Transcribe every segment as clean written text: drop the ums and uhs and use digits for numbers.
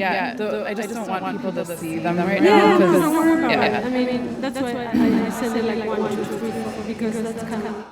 I just don't want people to see them right Yeah, now. don't worry about Yeah. it. I mean, that's why I send it like 1, 2, 3, 4, because that's kind of.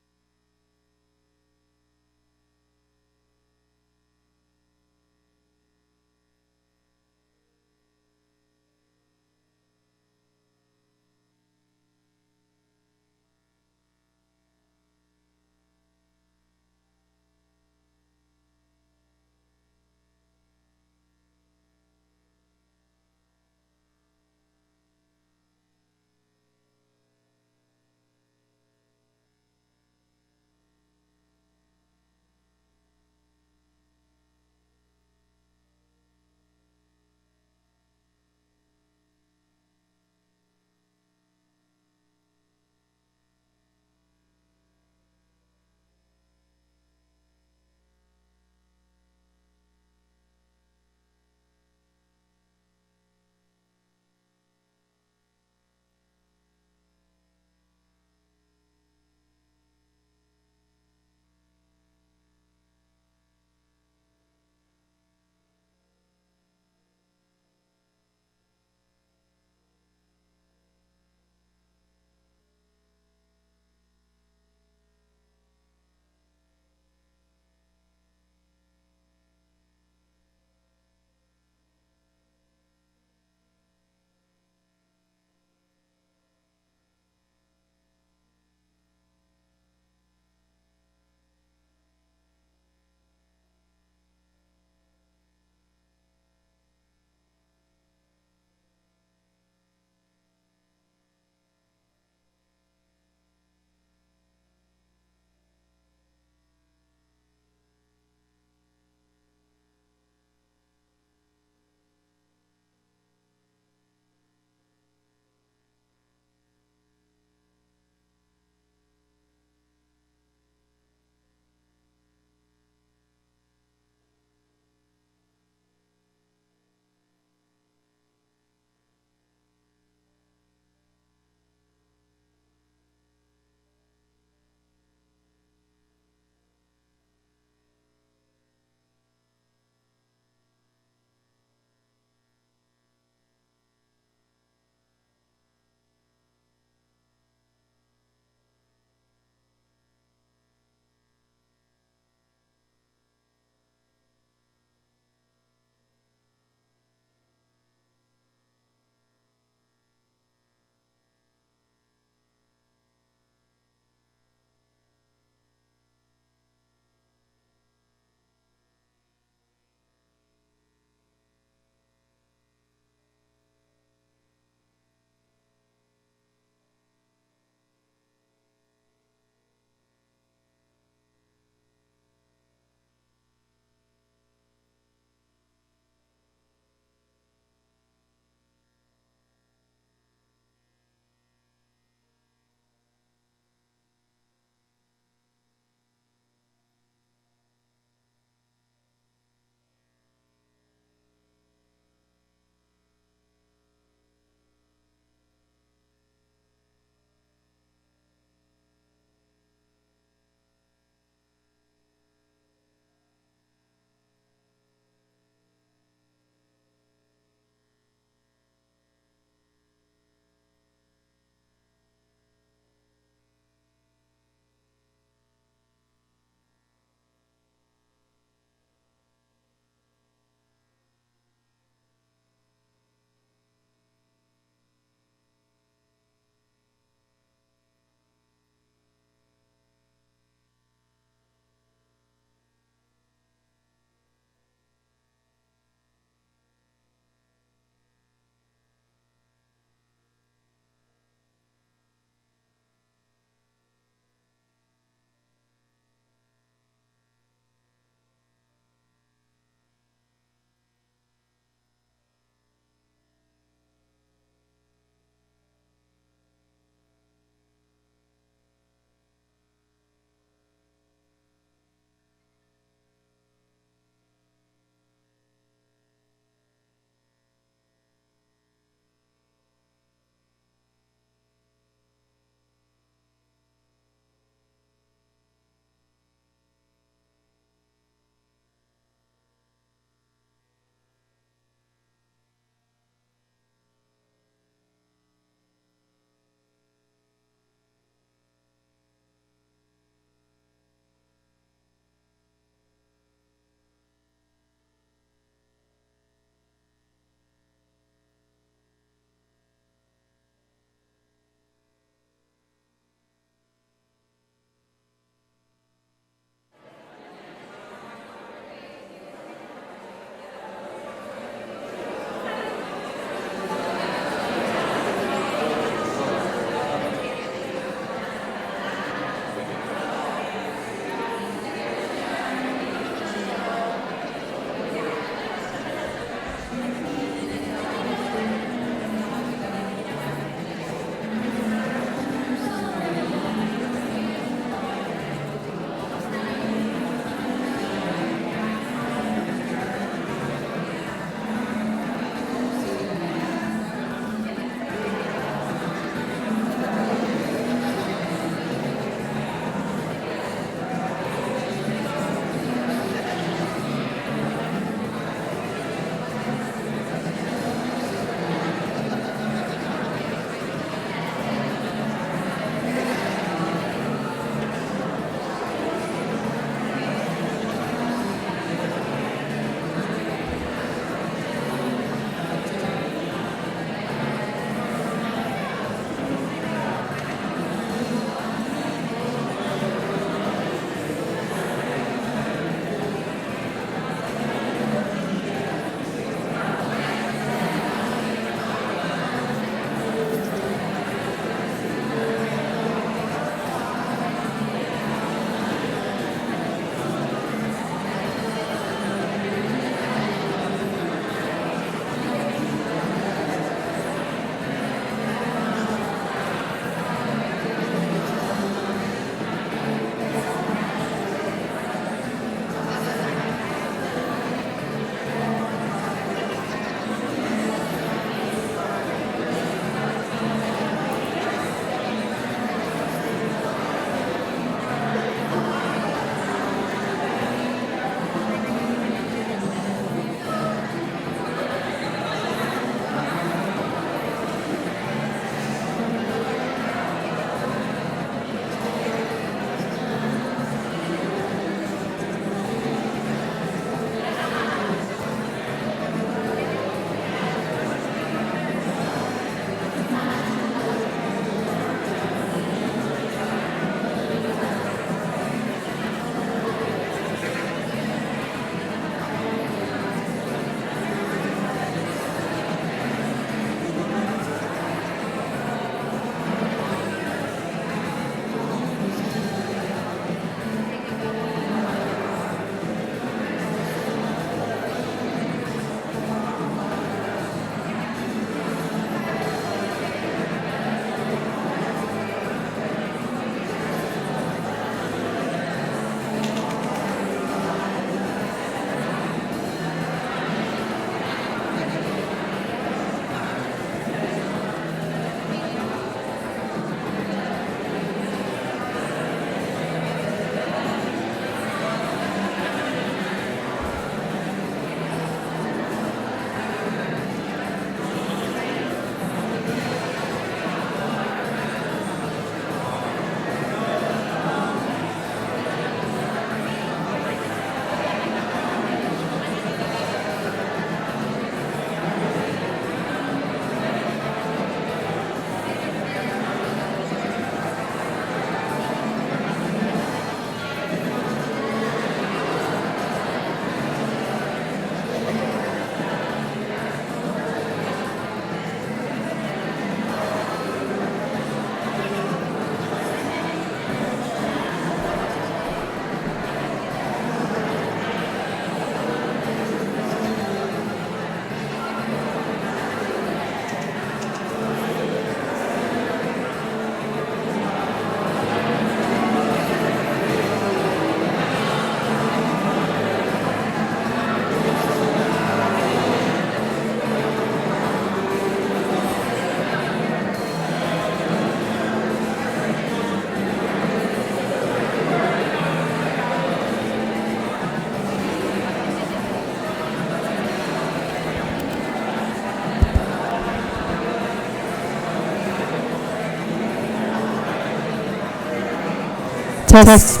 Test.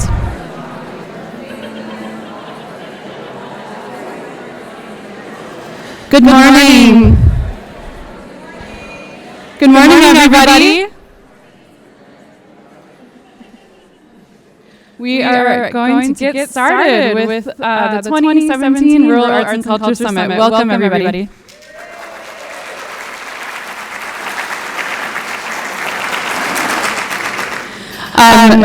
Good morning. Good morning, everybody. We are going to get started with the 2017 Rural Arts and Culture Summit. Welcome, everybody.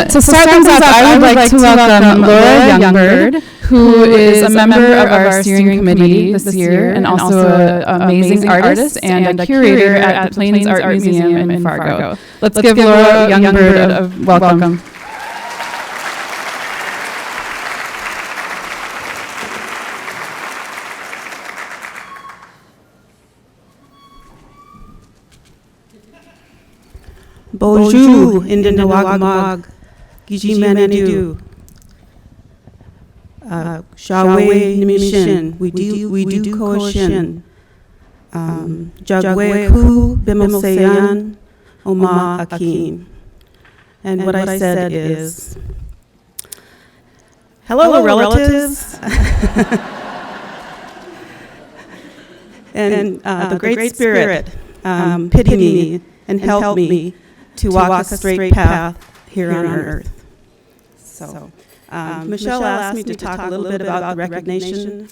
To start things off, I would like to welcome Laura Youngbird, who is a member of our steering committee this year and also an amazing artist and a curator at the Plains Art Museum in Fargo. Let's give Laura Youngbird a welcome. Bonjour, Indinawagmag, Gijimenadu, Shaway Nimishin, we do Koshin, Jagwe Ku, Bimosayan, Oma Akim. And what I said is, hello relatives. And the Great Spirit pity me and help me to walk a straight path here on earth. So, Michelle asked me to talk a little bit about the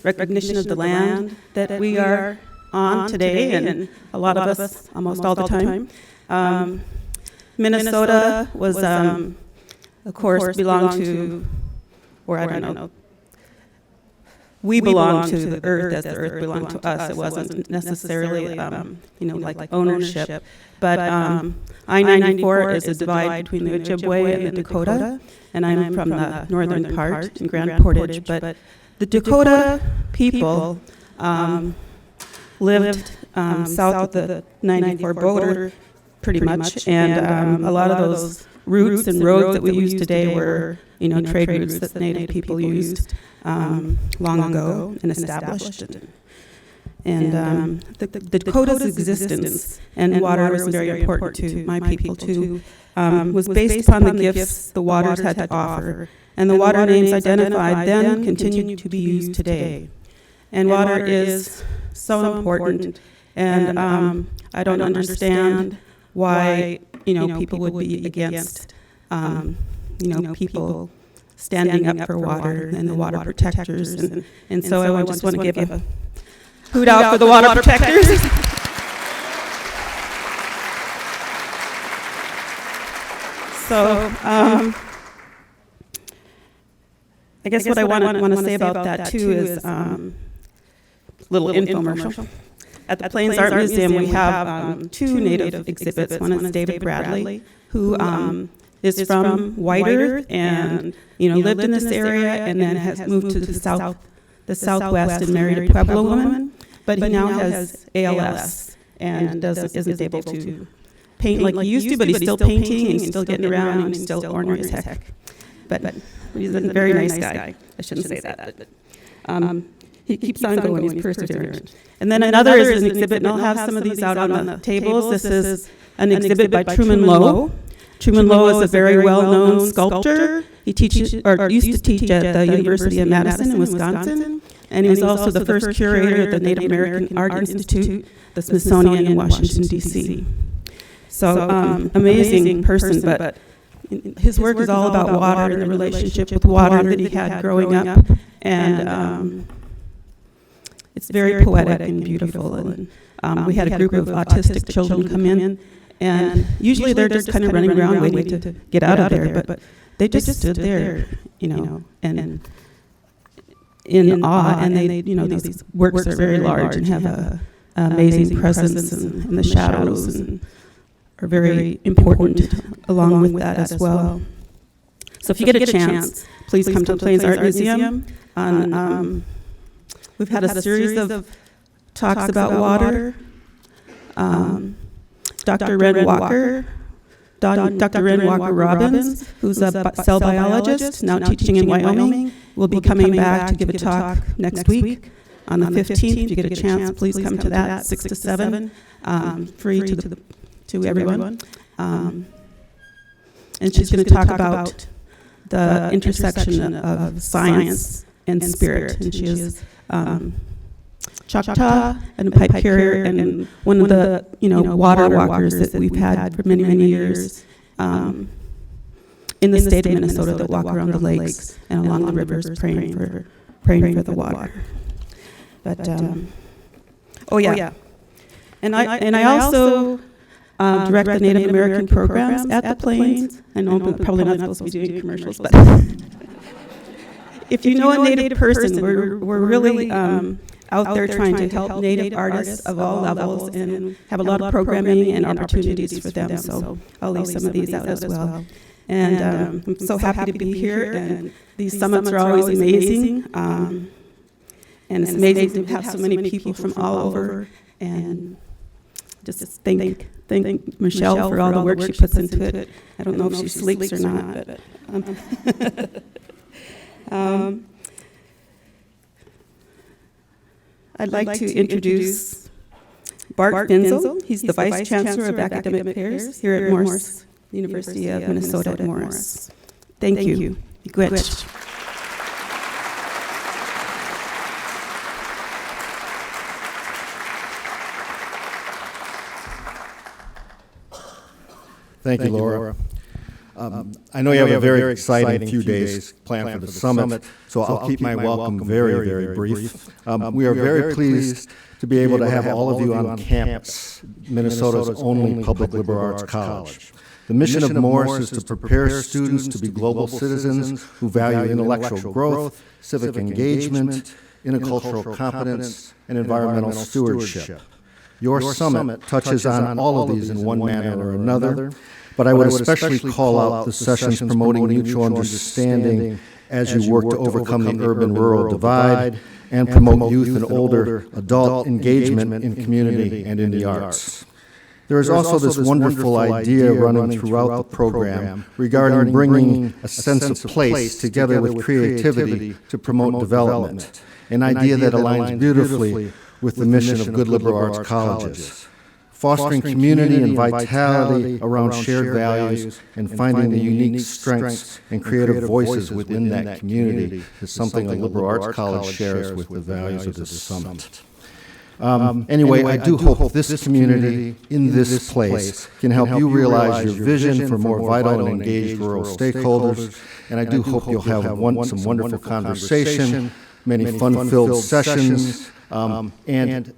recognition of the land that we are on today, and a lot of us, almost all the time. Minnesota was, of course, belonged to, or I don't know, we belong to the earth as the earth belonged to us. It wasn't necessarily, like ownership. But I-94 is a divide between the Ojibwe and the Dakota, and I'm from the northern part in Grand Portage. But the Dakota people lived south of the 94 border pretty much, and a lot of those routes and roads that we use today were, trade routes that Native people used long ago and established. And the Dakota's existence and water was very important to my people too, was based upon the gifts the waters had to offer. And the water names identified then continue to be used today. And water is so important. And I don't understand why, people would be against, people standing up for water and the water protectors. And so I just want to give a hoot out for the water protectors. So I guess what I want to say about that too is little infomercial. At the Plains Art Museum, we have two Native exhibits. One is David Bradley, who is from White Earth and lived in this area and then has moved to the southwest and married a Pueblo woman. But he now has ALS and isn't able to paint like he used to, but he's still painting and still getting around and he's still ornery as heck. But he's a very nice guy. I shouldn't say that. But he keeps on going. He's perseverant. And then another is an exhibit, and I'll have some of these out on the tables. This is an exhibit by Truman Lowe. Truman Lowe is a very well-known sculptor. He teaches, or used to teach at the University of Madison in Wisconsin. And he was also the first curator at the Native American Art Institute, the Smithsonian in Washington, D.C. So amazing person, but his work is all about water and the relationship with water that he had growing up. And it's very poetic and beautiful. And we had a group of autistic children come in, and usually they're just kind of running around waiting to get out of there, but they just stood there, and in awe, and they, these works are very large and have an amazing presence in the shadows and are very important along with that as well. So if you get a chance, please come to the Plains Art Museum. We've had a series of talks about water. Dr. Ren Walker, Dr. Ren Walker Robbins, who's a cell biologist now teaching in Wyoming, will be coming back to give a talk next week on the 15th. If you get a chance, please come to that, 6 to 7, free to everyone. And she's going to talk about the intersection of science and spirit. And she is Choctaw and a pipe carrier and one of the water walkers that we've had for many, many years in the state of Minnesota that walk around the lakes and along the rivers praying for the water. But and I also direct the Native American programs at the Plains. I know I'm probably not supposed to be doing commercials, but if you know a Native person, we're really out there trying to help Native artists of all levels and have a lot of programming and opportunities for them. So I'll leave some of these out as well. And I'm so happy to be here. And these summits are always amazing. And it's amazing to have so many people from all over. And just thank Michelle for all the work she puts into it. I don't know if she sleeps or not. But I'd like to introduce Bart Finzel. He's the Vice Chancellor of Academic Affairs here at Morris, University of Minnesota at Morris. Thank you. Gwitch. Thank you, Laura. I know you have a very exciting few days planned for the summit, so I'll keep my welcome very, very brief. We are very pleased to be able to have all of you on campus, Minnesota's only public liberal arts college. The mission of Morris is to prepare students to be global citizens who value intellectual growth, civic engagement, intercultural competence, and environmental stewardship. Your summit touches on all of these in one manner or another, but I would especially call out the sessions promoting mutual understanding as you work to overcome the urban-rural divide and promote youth and older adult engagement in community and in the arts. There is also this wonderful idea running throughout the program regarding bringing a sense of place together with creativity to promote development, an idea that aligns beautifully with the mission of good liberal arts colleges. Fostering community and vitality around shared values and finding the unique strengths and creative voices within that community is something a liberal arts college shares with the values of this summit. Anyway, I do hope this community in this place can help you realize your vision for more vital and engaged rural stakeholders, and I do hope you'll have some wonderful conversation, many fun-filled sessions, and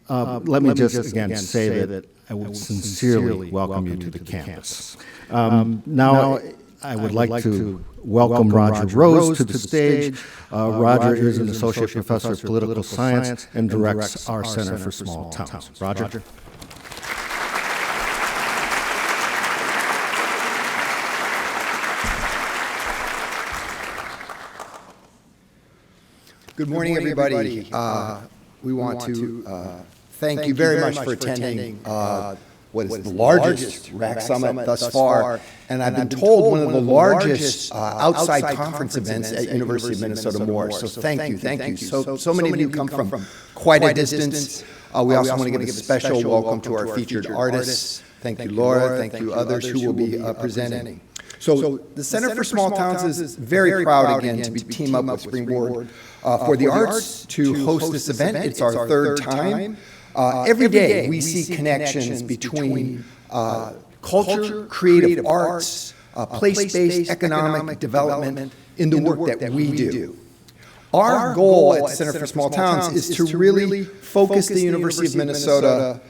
let me just again say that I would sincerely welcome you to the campus. Now, I would like to welcome Roger Rose to the stage. Roger is an associate professor of political science and directs our Center for Small Towns. Roger. Good morning, everybody. We want to thank you very much for attending what is the largest RAC Summit thus far, and I've been told one of the largest outside conference events at University of Minnesota Morris. So thank you. So many of you come from quite a distance. We also want to give a special welcome to our featured artists. Thank you, Laura. Thank you, others who will be presenting. So the Center for Small Towns is very proud again to be teamed up with Springboard for the arts to host this event. It's our third time. Every day we see connections between culture, creative arts, place-based economic development in the work that we do. Our goal at the Center for Small Towns is to really focus the University of Minnesota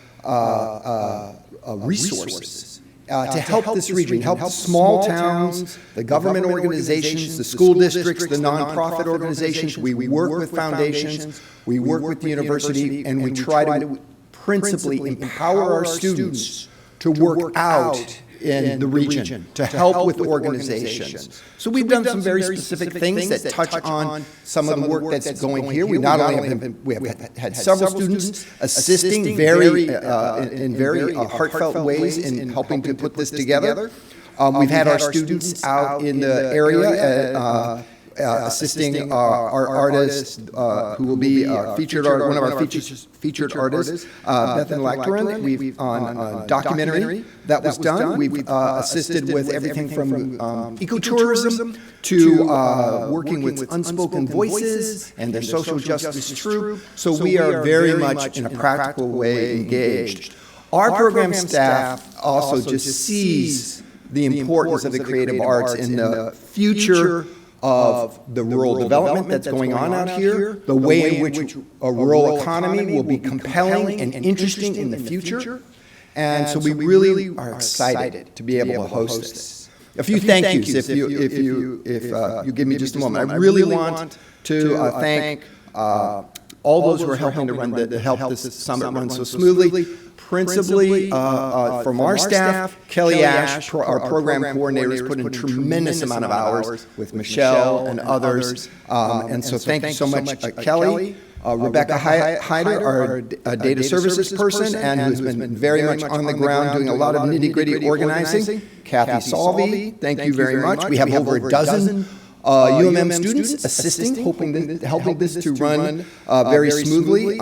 resources to help this region, help small towns, the government organizations, the school districts, the nonprofit organizations. We work with foundations, we work with the university, and we try to principally empower our students to work out in the region, to help with organizations. So we've done some very specific things that touch on some of the work that's going here. We not only have had several students assisting in very heartfelt ways in helping to put this together. We've had our students out in the area assisting our artist who will be featured one of our featured artists, Bethan Lactorin. We've on a documentary that was done. We've assisted with everything from ecotourism to working with unspoken voices and their social justice troop. So we are very much in a practical way engaged. Our program staff also just sees the importance of the creative arts in the future of the rural development that's going on out here, the way in which a rural economy will be compelling and interesting in the future. And so we really are excited to be able to host this. A few thank yous, if you give me just a moment. I really want to thank all those who are helping to help this summit run so smoothly. Principally from our staff, Kelly Ash, our program coordinator, has put in a tremendous amount of hours with Michelle and others. And so thank you so much, Kelly. Rebecca Hyder, our data services person, and who's been very much on the ground doing a lot of nitty-gritty organizing. Kathy Salvi, thank you very much. We have over a dozen UMM students assisting, helping this to run very smoothly.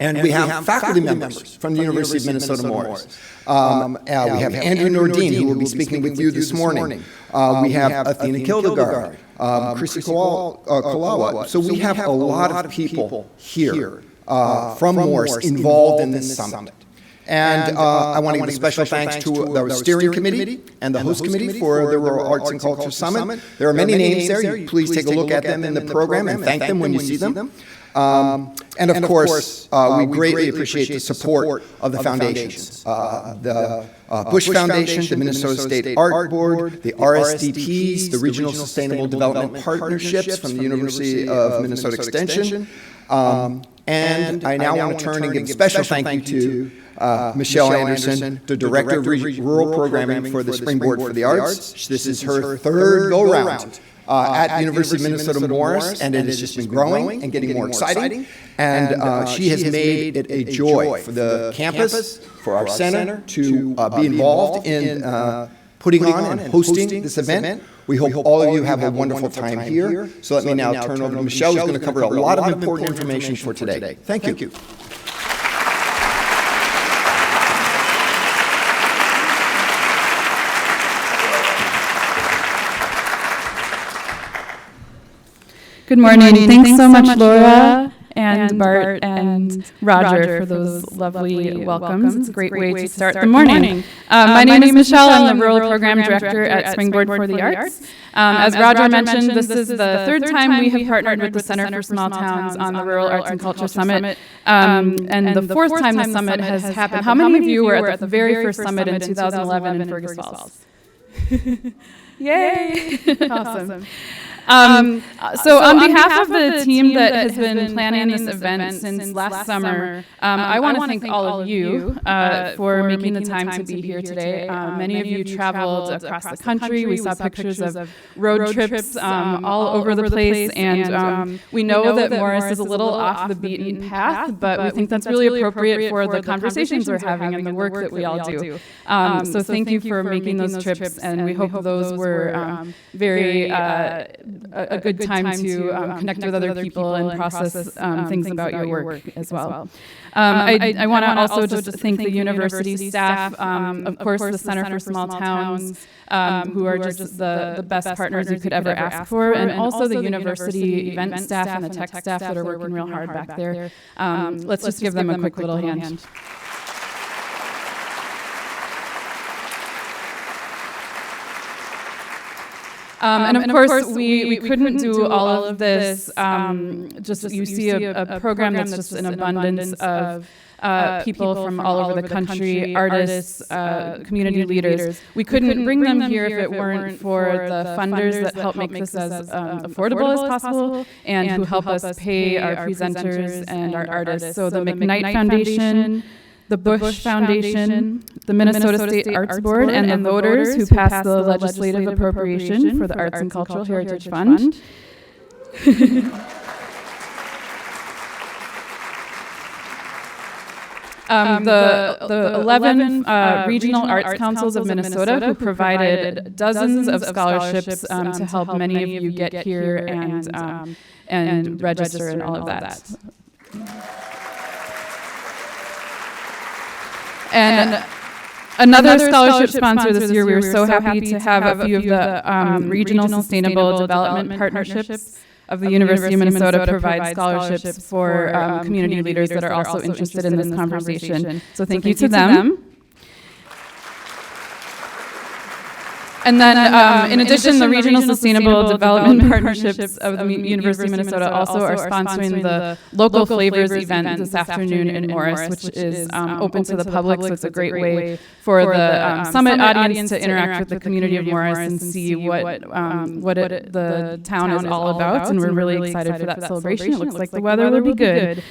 And we have faculty members from the University of Minnesota Morris. We have Andrew Nordin, who will be speaking with you this morning. We have Athena Kildegard, Chrissy Kalawa. So we have a lot of people here from Morris involved in this summit. And I want to give a special thanks to the steering committee and the host committee for the Rural Arts and Culture Summit. There are many names there. Please take a look at them in the program and thank them when you see them. And of course, we greatly appreciate the support of the foundations. The Bush Foundation, the Minnesota State Art Board, the RSDPs, the Regional Sustainable Development Partnerships from the University of Minnesota Extension. And I now want to turn and give a special thank you to Michelle Anderson, the Director of Rural Programming for the Springboard for the Arts. This is her third go-round at the University of Minnesota Morris, and it has just been growing and getting more exciting. And she has made it a joy for the campus, for our center, to be involved in putting on and hosting this event. We hope all of you have a wonderful time here. So let me now turn over to Michelle, who's going to cover a lot of important information for today. Thank you. Good morning. Thanks so much, Laura and Bart and Roger for those lovely welcomes. It's a great way to start the morning. My name is Michelle. I'm the Rural Program Director at Springboard for the Arts. As Roger mentioned, this is the third time we have partnered with the Center for Small Towns on the Rural Arts and Culture Summit, and the fourth time the summit has happened. How many of you were at the very first summit in 2011 in Fergus Falls? Yay! Awesome. So on behalf of the team that has been planning this event since last summer, I want to thank all of you for making the time to be here today. Many of you traveled across the country. We saw pictures of road trips all over the place, and we know that Morris is a little off the beaten path, but we think that's really appropriate for the conversations we're having and the work that we all do. So thank you for making those trips, and we hope those were very a good time to connect with other people and process things about your work as well. I want to also just thank the university staff, of course the Center for Small Towns, who are just the best partners you could ever ask for, and also the university event staff and the tech staff that are working real hard back there. Let's just give them a quick little hand. And of course, we couldn't do all of this. Just you see a program that's just an abundance of people from all over the country, artists, community leaders. We couldn't bring them here if it weren't for the funders that help make this as affordable as possible and who help us pay our presenters and our artists. So the McKnight Foundation, the Bush Foundation, the Minnesota State Arts Board, and the voters who passed the legislative appropriation for the Arts and Cultural Heritage Fund. the 11 regional arts councils of Minnesota who provided dozens of scholarships to help many of you get here and register and all of that. And another scholarship sponsor this year, we were so happy to have a few of the regional sustainable development partnerships of the University of Minnesota provide scholarships for community leaders that are also interested in this conversation. So thank you to them. And then, in addition, the Regional Sustainable Development Partnerships of the University of Minnesota also are sponsoring the Local Flavors event this afternoon in Morris, which is open to the public, so it's a great way for the summit audience to interact with the community of Morris and see what the town is all about, and we're really excited for that celebration. It looks like the weather will be good.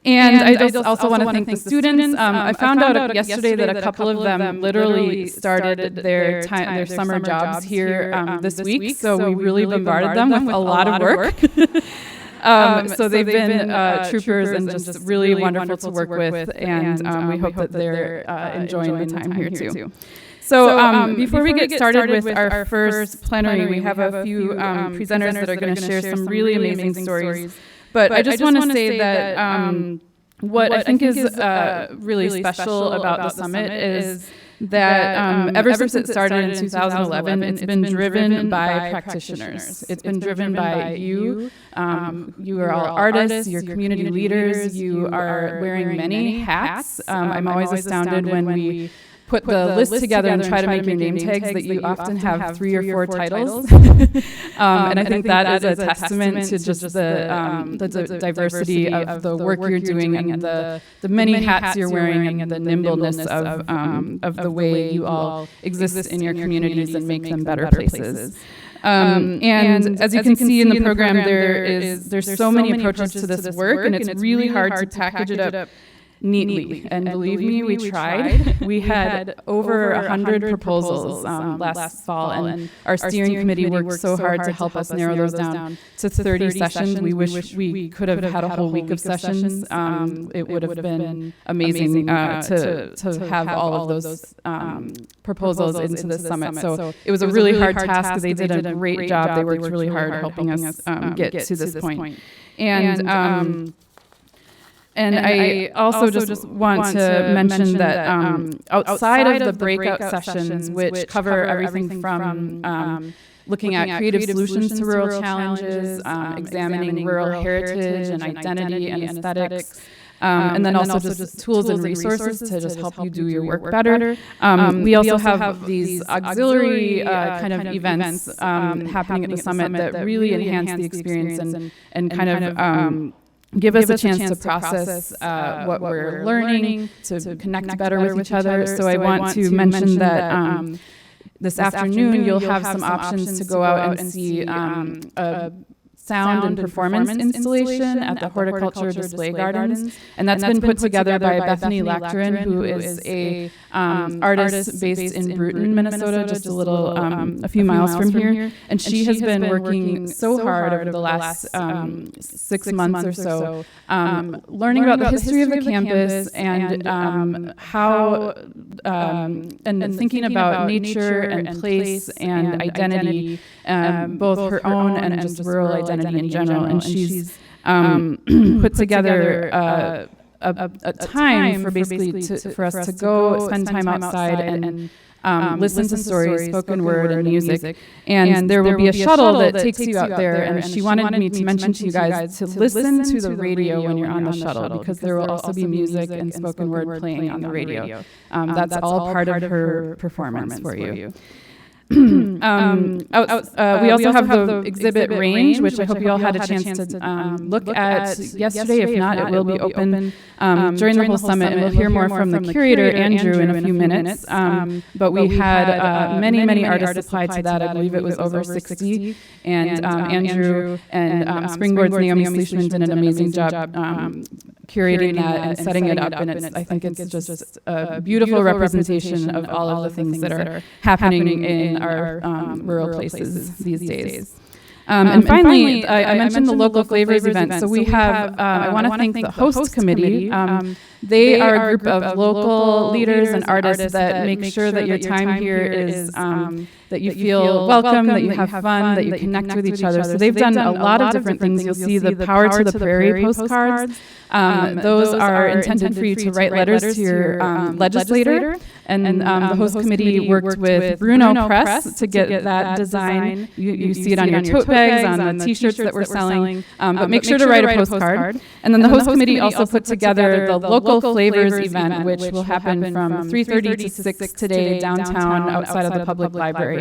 And I just also want to thank the students. I found out yesterday that a couple of them literally started their summer jobs here this week, so we really bombarded them with a lot of work. So they've been troopers and just really wonderful to work with, and we hope that they're enjoying the time here too. So before we get started with our first plenary, we have a few presenters that are going to share some really amazing stories. But I just want to say that what I think is really special about the summit is that ever since it started in 2011, it's been driven by practitioners. It's been driven by you. You are all artists, you're community leaders, you are wearing many hats. I'm always astounded when we put the list together and try to make your name tags that you often have 3 or 4 titles. And I think that is a testament to just the diversity of the work you're doing and the many hats you're wearing and the nimbleness of the way you all exist in your communities and make them better places. And as you can see in the program, there's so many approaches to this work, and it's really hard to package it up neatly. And believe me, we tried. We had over 100 proposals last fall, and our steering committee worked so hard to help us narrow those down to 30 sessions. We wish we could have had a whole week of sessions. It would have been amazing to have all of those proposals into the summit. So it was a really hard task. They did a great job. They worked really hard helping us get to this point. And I also just want to mention that outside of the breakout sessions, which cover everything from looking at creative solutions to rural challenges, examining rural heritage and identity and aesthetics, and then also just tools and resources to just help you do your work better. We also have these auxiliary kind of events happening at the summit that really enhance the experience and kind of give us a chance to process what we're learning, to connect better with each other. So I want to mention that this afternoon you'll have some options to go out and see a sound and performance installation at the Horticulture Display Gardens. And that's been put together by Bethany Lacterin, who is a artist based in Bruton, Minnesota, just a few miles from here. And she has been working so hard over the last 6 months or so, learning about the history of the campus and how, and thinking about nature and place and identity, both her own and just rural identity in general. And she's put together a time for basically for us to go spend time outside and listen to stories, spoken word, and music. And there will be a shuttle that takes you out there. And she wanted me to mention to you guys to listen to the radio when you're on the shuttle, because there will also be music and spoken word playing on the radio. That's all part of her performance for you. We also have the exhibit Range, which I hope you all had a chance to look at yesterday. If not, it will be open during the whole summit, and we'll hear more from the curator, Andrew, in a few minutes. But we had many artists apply to that. I believe it was over 60. And Andrew and Springboard's Naomi Sleishman did an amazing job curating that and setting it up. And I think it's just a beautiful representation of all of the things that are happening in our rural places these days. And finally, I mentioned the local flavors event. So we have, I want to thank the host committee. They are a group of local leaders and artists that make sure that your time here is that you feel welcome, that you have fun, that you connect with each other. So they've done a lot of different things. You'll see the Power to the Prairie postcards. Those are intended for you to write letters to your legislator. And the host committee worked with Bruno Press to get that design. You see it on your tote bags, on the T-shirts that we're selling. But make sure to write a postcard. And then the host committee also put together the Local Flavors event, which will happen from 3:30 to 6 today downtown outside of the public library.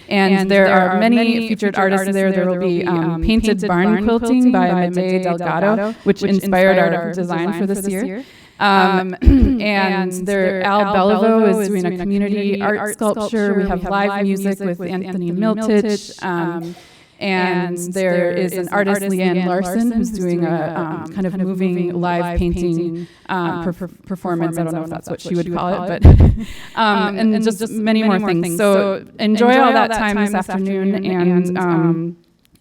And there are many featured artists there. There will be painted barn quilting by Amade Delgado, which inspired our design for this year. And Al Beliveau is doing a community art sculpture. We have live music with Anthony Miltich. And there is an artist, Leanne Larson, who's doing a kind of moving live painting performance. I don't know if that's what she would call it, but and just many more things. So enjoy all that time this afternoon,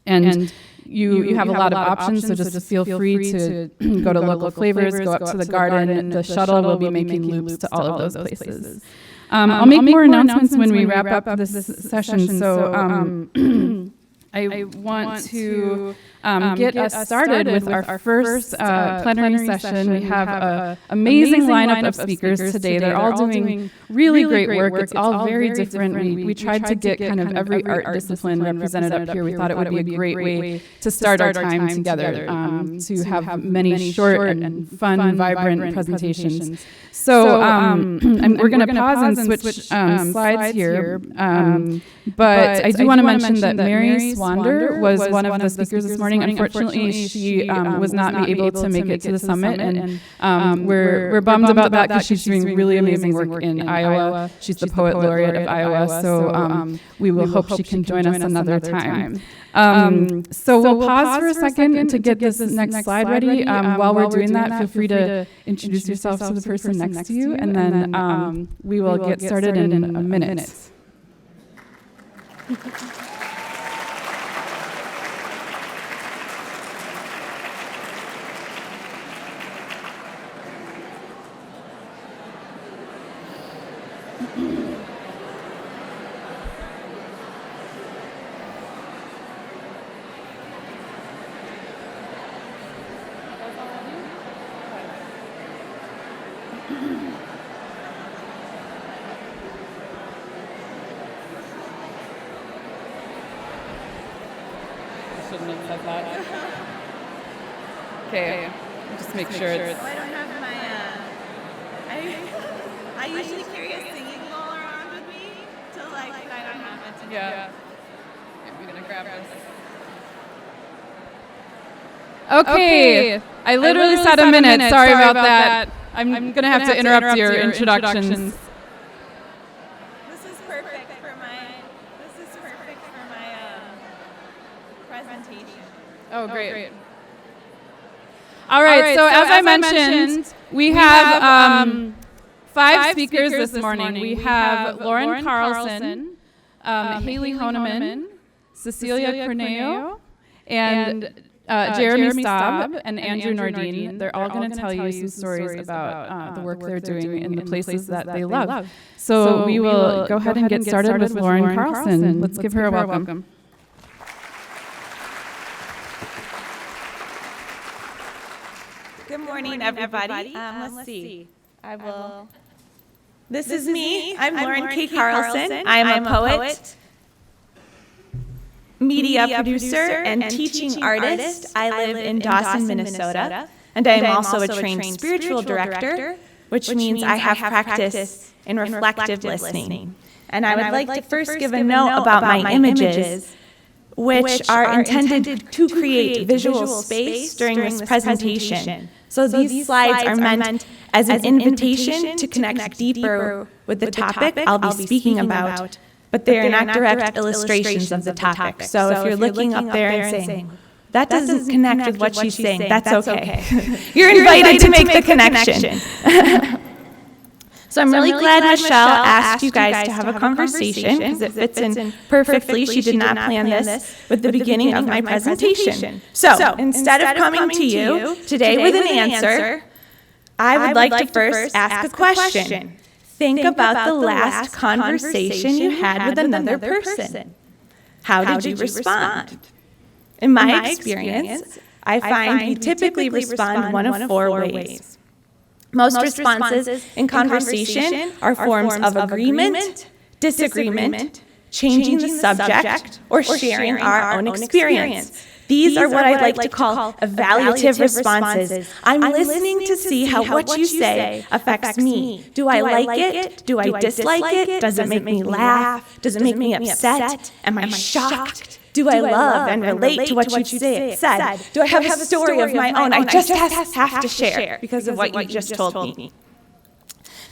and you have a lot of options, so just feel free to go to Local Flavors, go up to the garden. The shuttle will be making loops to all of those places. I'll make more announcements when we wrap up this session. So I want to get us started with our first plenary session. We have an amazing lineup of speakers today. They're all doing really great work. It's all very different. We tried to get kind of every art discipline represented up here. We thought it would be a great way to start our time together, to have many short and fun, vibrant presentations. So we're going to pause and switch slides here. But I do want to mention that Mary Swander was one of the speakers this morning. Unfortunately, she was not able to make it to the summit, and we're bummed about that because she's doing really amazing work in Iowa. She's the Poet Laureate of Iowa, so we will hope she can join us another time. So we'll pause for a second to get this next slide ready. While we're doing that, feel free to introduce yourself to the person next to you, and then we will get started in a minute. Okay, just make sure it's... I don't have my, I usually carry a singing bowl around with me to I don't have it. Yeah. I'm going to grab this. Okay, I literally said a minute. Sorry about that. I'm going to have to interrupt your introductions. This is perfect for my presentation. Oh, great. All right, so as I mentioned, we have 5 speakers this morning. We have Lauren Carlson, Hailey Hahnemann, Cecilia Cornejo, and Jeremy Staab, and Andrew Nordin. They're all going to tell you some stories about the work they're doing in the places that they love. So we will go ahead and get started with Lauren Carlson. Let's give her a welcome. Good morning, everybody. Let's see. I will. This is me. I'm Lauren K. Carlson. I'm a poet, media producer, and teaching artist. I live in Dawson, Minnesota, and I am also a trained spiritual director, which means I have practice in reflective listening. And I would like to first give a note about my images, which are intended to create visual space during this presentation. So these slides are meant as an invitation to connect deeper with the topic I'll be speaking about, but they are not direct illustrations of the topic. So if you're looking up there and saying, that doesn't connect with what she's saying, that's okay. You're invited to make the connection. So I'm really glad Michelle asked you guys to have a conversation because it fits in perfectly. She did not plan this with the beginning of my presentation. So instead of coming to you today with an answer, I would like to first ask a question. Think about the last conversation you had with another person. How did you respond? In my experience, I find we typically respond one of four ways. Most responses in conversation are forms of agreement, disagreement, changing the subject, or sharing our own experience. These are what I like to call evaluative responses. I'm listening to see how what you say affects me. Do I like it? Do I dislike it? Does it make me laugh? Does it make me upset? Am I shocked? Do I love and relate to what you said? Do I have a story of my own I just have to share because of what you just told me?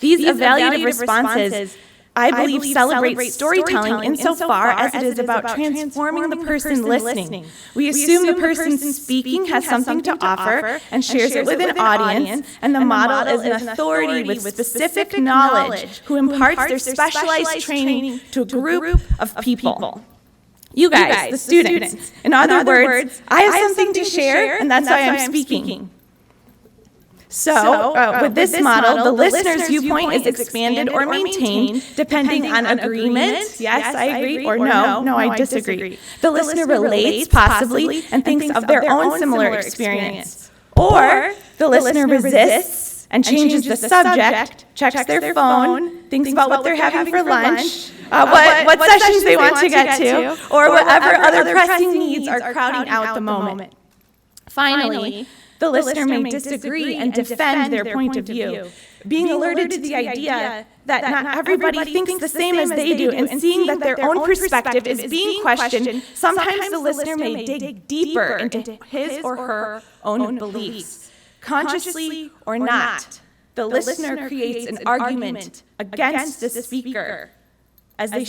These evaluative responses, I believe, celebrate storytelling insofar as it is about transforming the person listening. We assume the person speaking has something to offer and shares it with an audience, and the model is an authority with specific knowledge who imparts their specialized training to a group of people. You guys, the students. In other words, I have something to share, and that's why I'm speaking. So, with this model, the listener's viewpoint is expanded or maintained depending on agreement, yes, I agree, or no, I disagree. The listener relates, possibly, and thinks of their own similar experience. Or the listener resists and changes the subject, checks their phone, thinks about what they're having for lunch, what sessions they want to get to, or whatever other pressing needs are crowding out the moment. Finally, the listener may disagree and defend their point of view, being alerted to the idea that not everybody thinks the same as they do, and seeing that their own perspective is being questioned. Sometimes the listener may dig deeper into his or her own beliefs. Consciously or not, the listener creates an argument against the speaker as the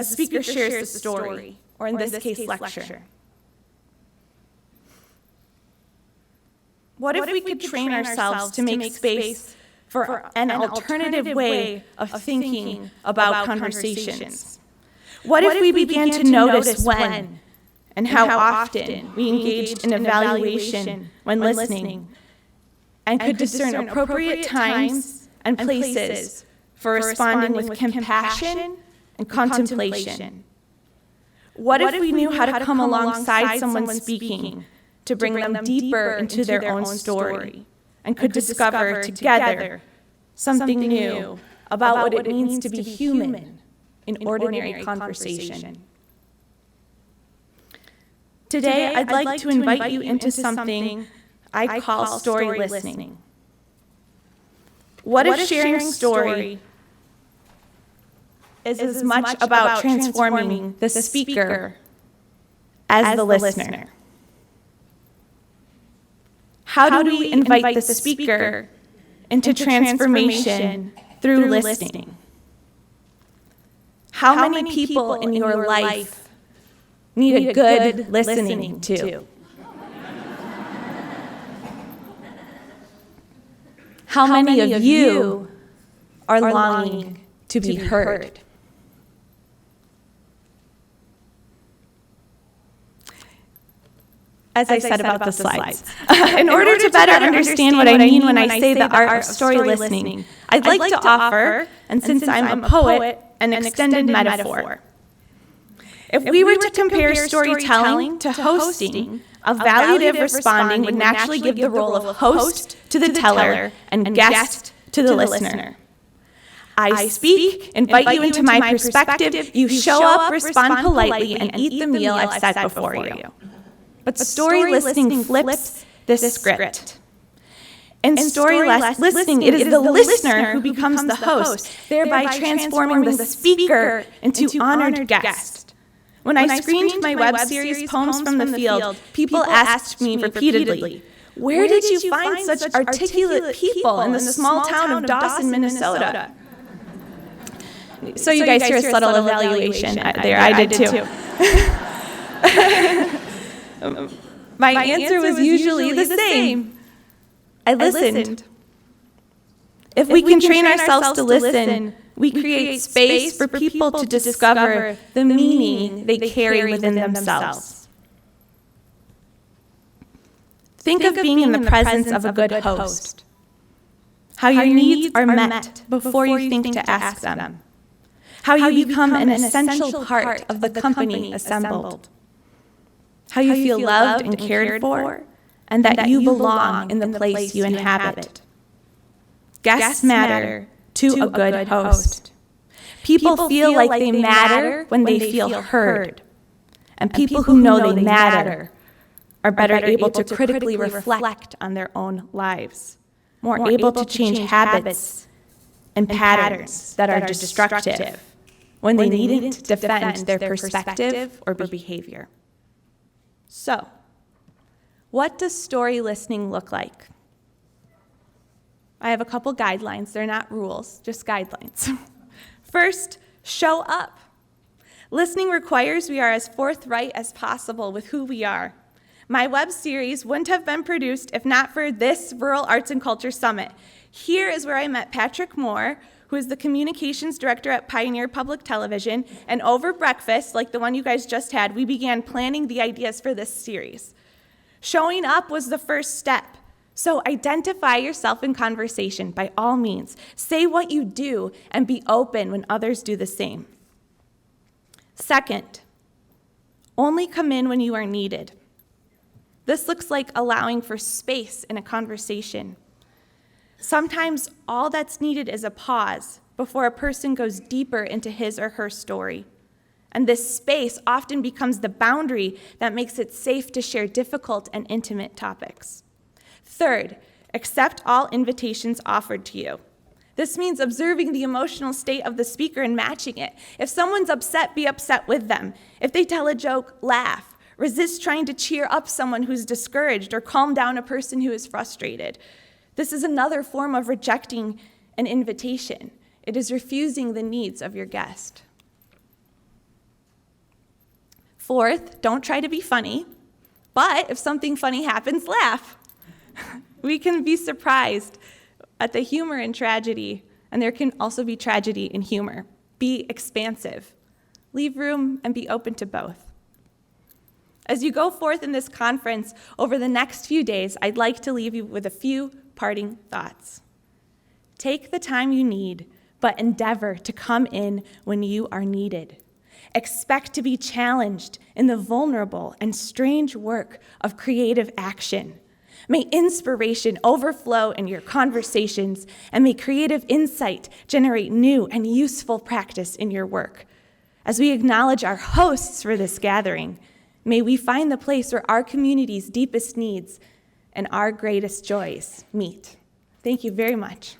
speaker shares the story, or in this case, lecture. What if we could train ourselves to make space for an alternative way of thinking about conversations? What if we began to notice when and how often we engaged in evaluation when listening, and could discern appropriate times and places for responding with compassion and contemplation? What if we knew how to come alongside someone speaking to bring them deeper into their own story, and could discover together something new about what it means to be human in ordinary conversation? Today, I'd like to invite you into something I call story listening. What if sharing story is as much about transforming the speaker as the listener? How do we invite the speaker into transformation through listening? How many people in your life need a good listening to? How many of you are longing to be heard? As I said about the slides. In order to better understand what I mean when I say the art of story listening, I'd like to offer, and since I'm a poet, an extended metaphor. If we were to compare storytelling to hosting, evaluative responding would naturally give the role of host to the teller and guest to the listener. I speak, invite you into my perspective, you show up, respond politely, and eat the meal I've set before you. But story listening flips this script. In story listening, it is the listener who becomes the host, thereby transforming the speaker into honored guest. When I screened my web series, Poems from the Field, people asked me repeatedly, where did you find such articulate people in the small town of Dawson, Minnesota? So you guys hear a subtle evaluation there. I did too. My answer was usually the same. I listened. If we can train ourselves to listen, we create space for people to discover the meaning they carry within themselves. Think of being in the presence of a good host. how your needs are met before you think to ask them, how you become an essential part of the company assembled, how you feel loved and cared for, and that you belong in the place you inhabit. Guests matter to a good host. People feel like they matter when they feel heard, and people who know they matter are better able to critically reflect on their own lives, more able to change habits and patterns that are destructive when they needn't defend their perspective or behavior. So, what does story listening look like? I have a couple guidelines. They're not rules, just guidelines. First, show up. Listening requires we are as forthright as possible with who we are. My web series wouldn't have been produced if not for this Rural Arts and Culture Summit. Here is where I met Patrick Moore, who is the communications director at Pioneer Public Television, and over breakfast, like the one you guys just had, we began planning the ideas for this series. Showing up was the first step. So identify yourself in conversation by all means. Say what you do and be open when others do the same. Second, only come in when you are needed. This looks like allowing for space in a conversation. Sometimes all that's needed is a pause before a person goes deeper into his or her story. And this space often becomes the boundary that makes it safe to share difficult and intimate topics. Third, accept all invitations offered to you. This means observing the emotional state of the speaker and matching it. If someone's upset, be upset with them. If they tell a joke, laugh. Resist trying to cheer up someone who's discouraged or calm down a person who is frustrated. This is another form of rejecting an invitation. It is refusing the needs of your guest. Fourth, don't try to be funny, but if something funny happens, laugh. We can be surprised at the humor in tragedy, and there can also be tragedy in humor. Be expansive. Leave room and be open to both. As you go forth in this conference over the next few days, I'd like to leave you with a few parting thoughts. Take the time you need, but endeavor to come in when you are needed. Expect to be challenged in the vulnerable and strange work of creative action. May inspiration overflow in your conversations, and may creative insight generate new and useful practice in your work. As we acknowledge our hosts for this gathering, may we find the place where our community's deepest needs and our greatest joys meet. Thank you very much.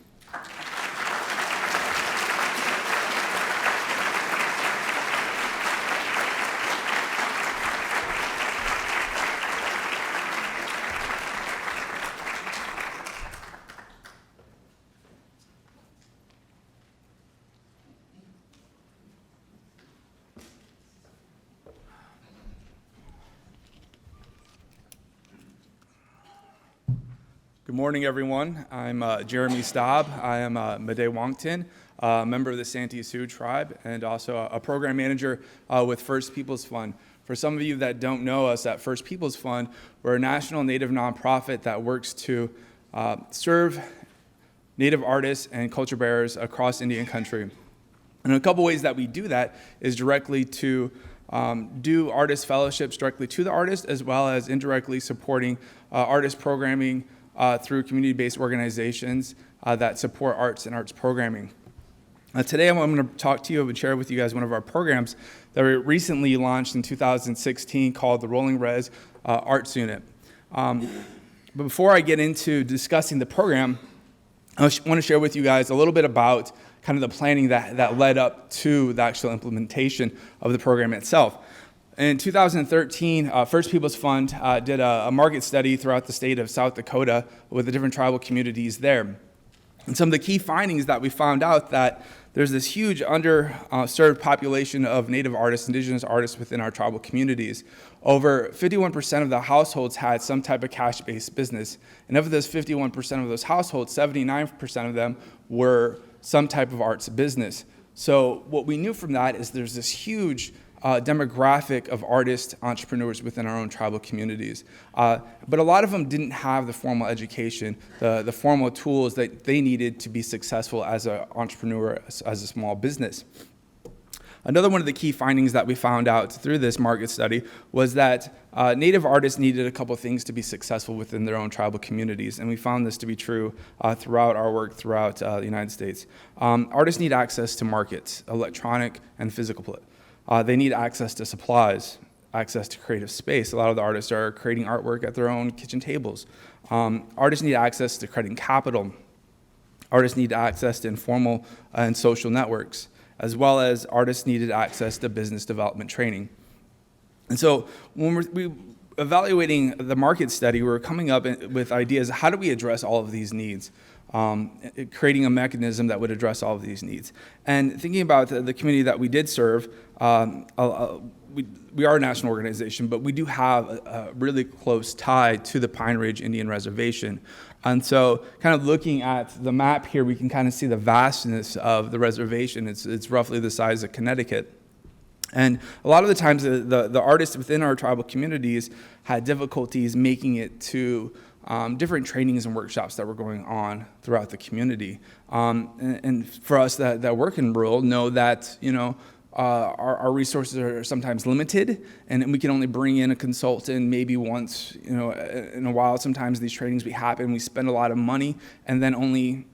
Good morning, everyone. I'm Jeremy Staab. I am Made Wongton, a member of the Santee Sioux tribe, and also a program manager with First Peoples Fund. For some of you that don't know us at First Peoples Fund, we're a national Native nonprofit that works to serve Native artists and culture bearers across Indian country. And a couple ways that we do that is directly to do artist fellowships directly to the artist, as well as indirectly supporting artist programming through community-based organizations that support arts and arts programming. Today I'm going to talk to you and share with you guys one of our programs that we recently launched in 2016 called the Rolling Res Arts Unit. But before I get into discussing the program, I want to share with you guys a little bit about kind of the planning that led up to the actual implementation of the program itself. In 2013, First Peoples Fund did a market study throughout the state of South Dakota with the different tribal communities there. And some of the key findings that we found out that there's this huge underserved population of Native artists, Indigenous artists within our tribal communities. Over 51% of the households had some type of cash-based business. And of those 51% of those households, 79% of them were some type of arts business. So what we knew from that is there's this huge demographic of artists, entrepreneurs within our own tribal communities. But a lot of them didn't have the formal education, the formal tools that they needed to be successful as an entrepreneur, as a small business. Another one of the key findings that we found out through this market study was that Native artists needed a couple things to be successful within their own tribal communities, and we found this to be true throughout our work throughout the United States. Artists need access to markets, electronic and physical. They need access to supplies, access to creative space. A lot of the artists are creating artwork at their own kitchen tables. Artists need access to creating capital. Artists need access to informal and social networks, as well as artists needed access to business development training. And so when we evaluating the market study, we were coming up with ideas, how do we address all of these needs? Creating a mechanism that would address all of these needs. And thinking about the community that we did serve, we are a national organization, but we do have a really close tie to the Pine Ridge Indian Reservation. And so kind of looking at the map here, we can kind of see the vastness of the reservation. It's roughly the size of Connecticut. And a lot of the times the artists within our tribal communities had difficulties making it to different trainings and workshops that were going on throughout the community. And for us that work in rural know that, our resources are sometimes limited, and we can only bring in a consultant maybe once, in a while. Sometimes these trainings happen, we spend a lot of money, and then only,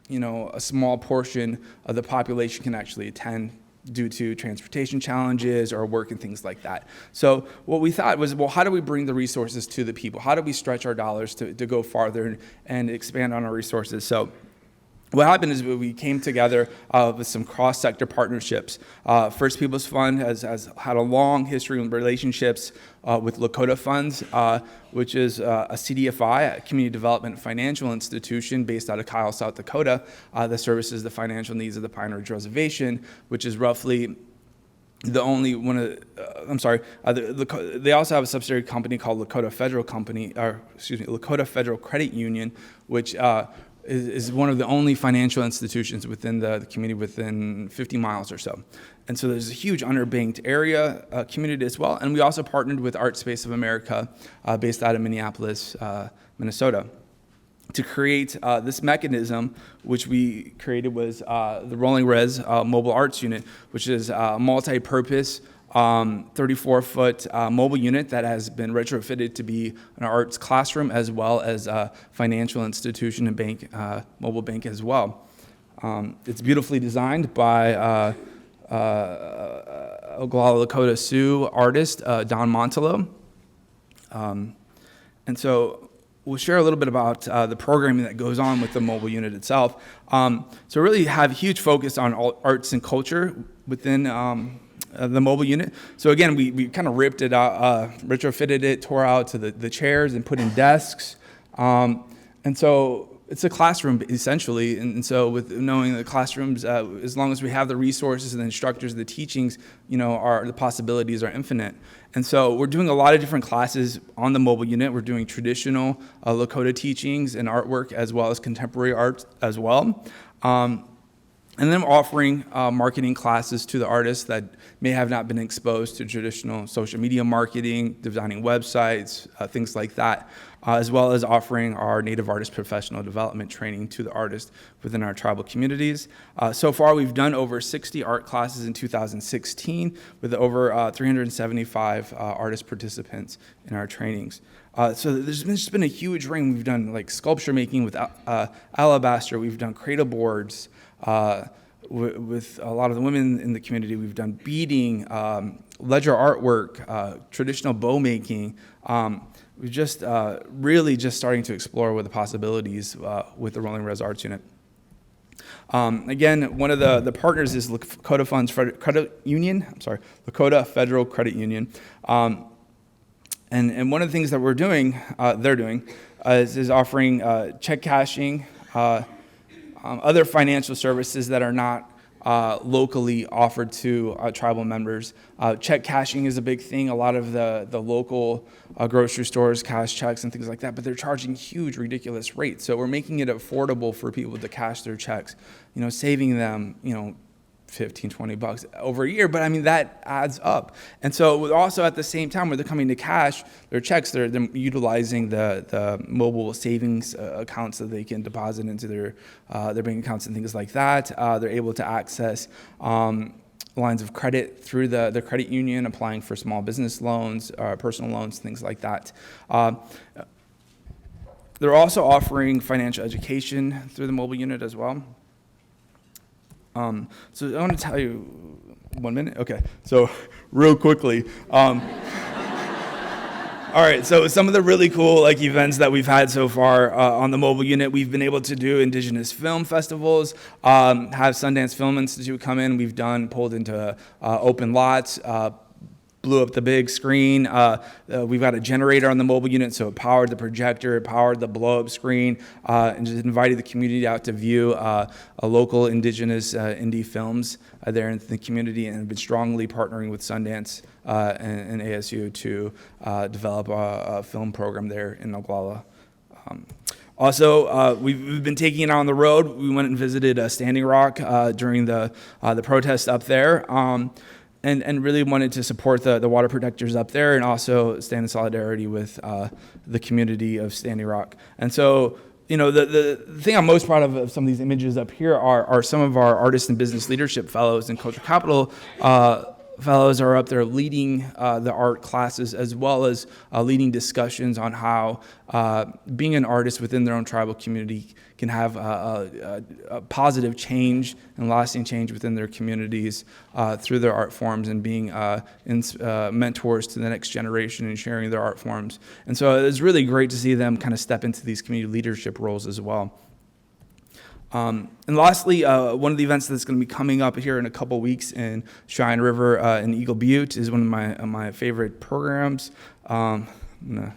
a small portion of the population can actually attend due to transportation challenges or work and things like that. So what we thought was, well, how do we bring the resources to the people? How do we stretch our dollars to go farther and expand on our resources? So what happened is we came together with some cross-sector partnerships. First People's Fund has had a long history of relationships with Lakota Funds, which is a CDFI, a community development financial institution based out of Kyle, South Dakota, that services the financial needs of the Pine Ridge Reservation, which is roughly the only one of, they also have a subsidiary company called Lakota Federal Credit Union, which is one of the only financial institutions within the community within 50 miles or so. And so there's a huge underbanked area community as well. And we also partnered with Art Space of America, based out of Minneapolis, Minnesota, to create this mechanism, which we created was the Rolling Res Mobile Arts Unit, which is a multi-purpose 34-foot mobile unit that has been retrofitted to be an arts classroom as well as a financial institution and bank, mobile bank as well. It's beautifully designed by Oglala Lakota Sioux artist Don Montello. And so we'll share a little bit about the programming that goes on with the mobile unit itself. So really have a huge focus on arts and culture within the mobile unit. So again, we kind of ripped it out, retrofitted it, tore out to the chairs and put in desks. And so it's a classroom essentially. And so with knowing the classrooms, as long as we have the resources and the instructors, the teachings, the possibilities are infinite. And so we're doing a lot of different classes on the mobile unit. We're doing traditional Lakota teachings and artwork as well as contemporary art as well. And then offering marketing classes to the artists that may have not been exposed to traditional social media marketing, designing websites, things like that, as well as offering our Native Artist professional development training to the artists within our tribal communities. So far, we've done over 60 art classes in 2016 with over 375 artist participants in our trainings. So there's just been a huge ring. We've done like sculpture making with alabaster. We've done cradle boards. With a lot of the women in the community, we've done beading, ledger artwork, traditional bow making. We're just really just starting to explore what the possibilities with the Rolling Res Arts Unit. Again, one of the partners is Lakota Funds Credit Union. Lakota Federal Credit Union. And one of the things that they're doing, is offering check cashing, other financial services that are not locally offered to tribal members. Check cashing is a big thing. A lot of the local grocery stores cash checks and things like that, but they're charging huge, ridiculous rates. So we're making it affordable for people to cash their checks, saving them, $50, 15, $20 over a year, but I mean, that adds up. And so also at the same time, where they're coming to cash their checks, they're utilizing the mobile savings accounts that they can deposit into their bank accounts and things like that. They're able to access lines of credit through the credit union, applying for small business loans, personal loans, things like that. They're also offering financial education through the mobile unit as well. So I want to tell you, 1 minute? Okay, so real quickly. All right, so some of the really cool events that we've had so far on the mobile unit, we've been able to do Indigenous film festivals, have Sundance Film Institute come in. We've pulled into open lots, blew up the big screen. We've got a generator on the mobile unit, so it powered the projector, it powered the blow-up screen, and just invited the community out to view local Indigenous indie films there in the community, and have been strongly partnering with Sundance and ASU to develop a film program there in Oglala. Also, we've been taking it on the road. We went and visited Standing Rock during the protest up there. And really wanted to support the water protectors up there, and also stand in solidarity with the community of Standing Rock. And so, the thing I'm most proud of some of these images up here are some of our artist and business leadership fellows and culture capital fellows are up there leading the art classes, as well as leading discussions on how being an artist within their own tribal community can have a positive change and lasting change within their communities through their art forms, and being mentors to the next generation and sharing their art forms. And so it's really great to see them kind of step into these community leadership roles as well. And lastly, one of the events that's going to be coming up here in a couple weeks in Cheyenne River in Eagle Butte is one of my favorite programs. I'm going to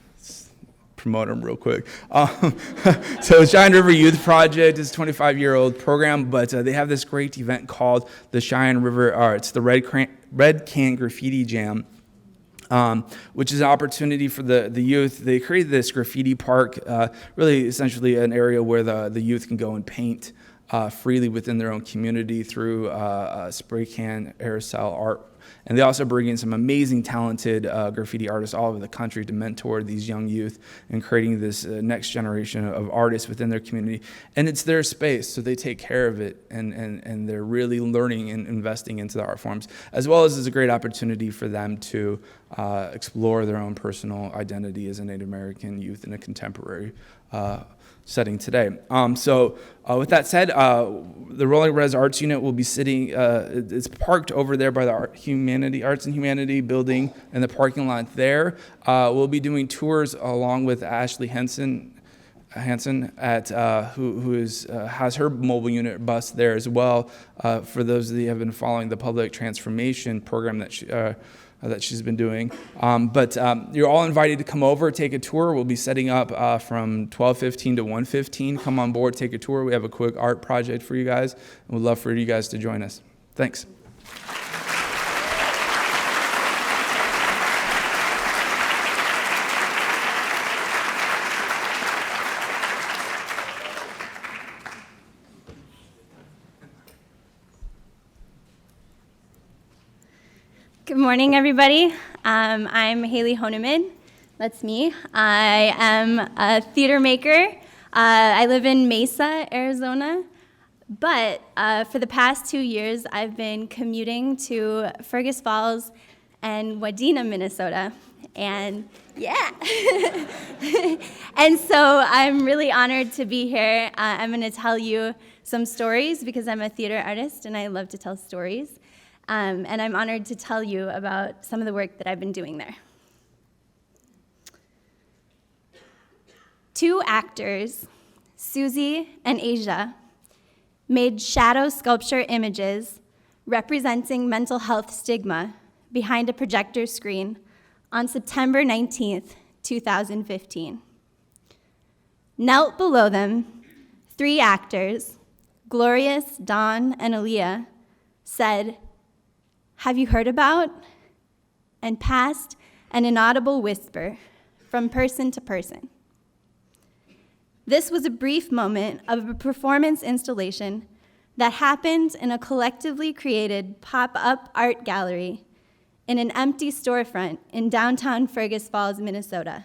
promote them real quick. So Cheyenne River Youth Project is a 25-year-old program, but they have this great event called the Cheyenne River Arts, the Red Can Graffiti Jam, which is an opportunity for the youth. They created this graffiti park, really essentially an area where the youth can go and paint freely within their own community through spray can aerosol art. And they also bring in some amazing, talented graffiti artists all over the country to mentor these young youth in creating this next generation of artists within their community. And it's their space, so they take care of it, and they're really learning and investing into the art forms, as well as it's a great opportunity for them to explore their own personal identity as a Native American youth in a contemporary setting today. So with that said, the Rolling Res Arts Unit will be sitting, it's parked over there by the Arts and Humanity building in the parking lot there. We'll be doing tours along with Ashley Hansen at who has her mobile unit bus there as well. For those of you who have been following the public transformation program that she's been doing. But you're all invited to come over, take a tour. We'll be setting up from 12:15 to 1:15. Come on board, take a tour. We have a quick art project for you guys, and we'd love for you guys to join us. Thanks. Good morning, everybody. I'm Hailey Hahnemann. That's me. I am a theater maker. I live in Mesa, Arizona. But for the past 2 years, I've been commuting to Fergus Falls and Wadena, Minnesota. And yeah. And so I'm really honored to be here. I'm going to tell you some stories because I'm a theater artist and I love to tell stories. And I'm honored to tell you about some of the work that I've been doing there. 2 actors, Susie and Asia, made shadow sculpture images representing mental health stigma behind a projector screen on September 19th, 2015. Knelt below them, 3 actors, Glorious, Dawn, and Aaliyah, said, "Have you heard about?" and passed an inaudible whisper from person to person. This was a brief moment of a performance installation that happened in a collectively created pop-up art gallery in an empty storefront in downtown Fergus Falls, Minnesota.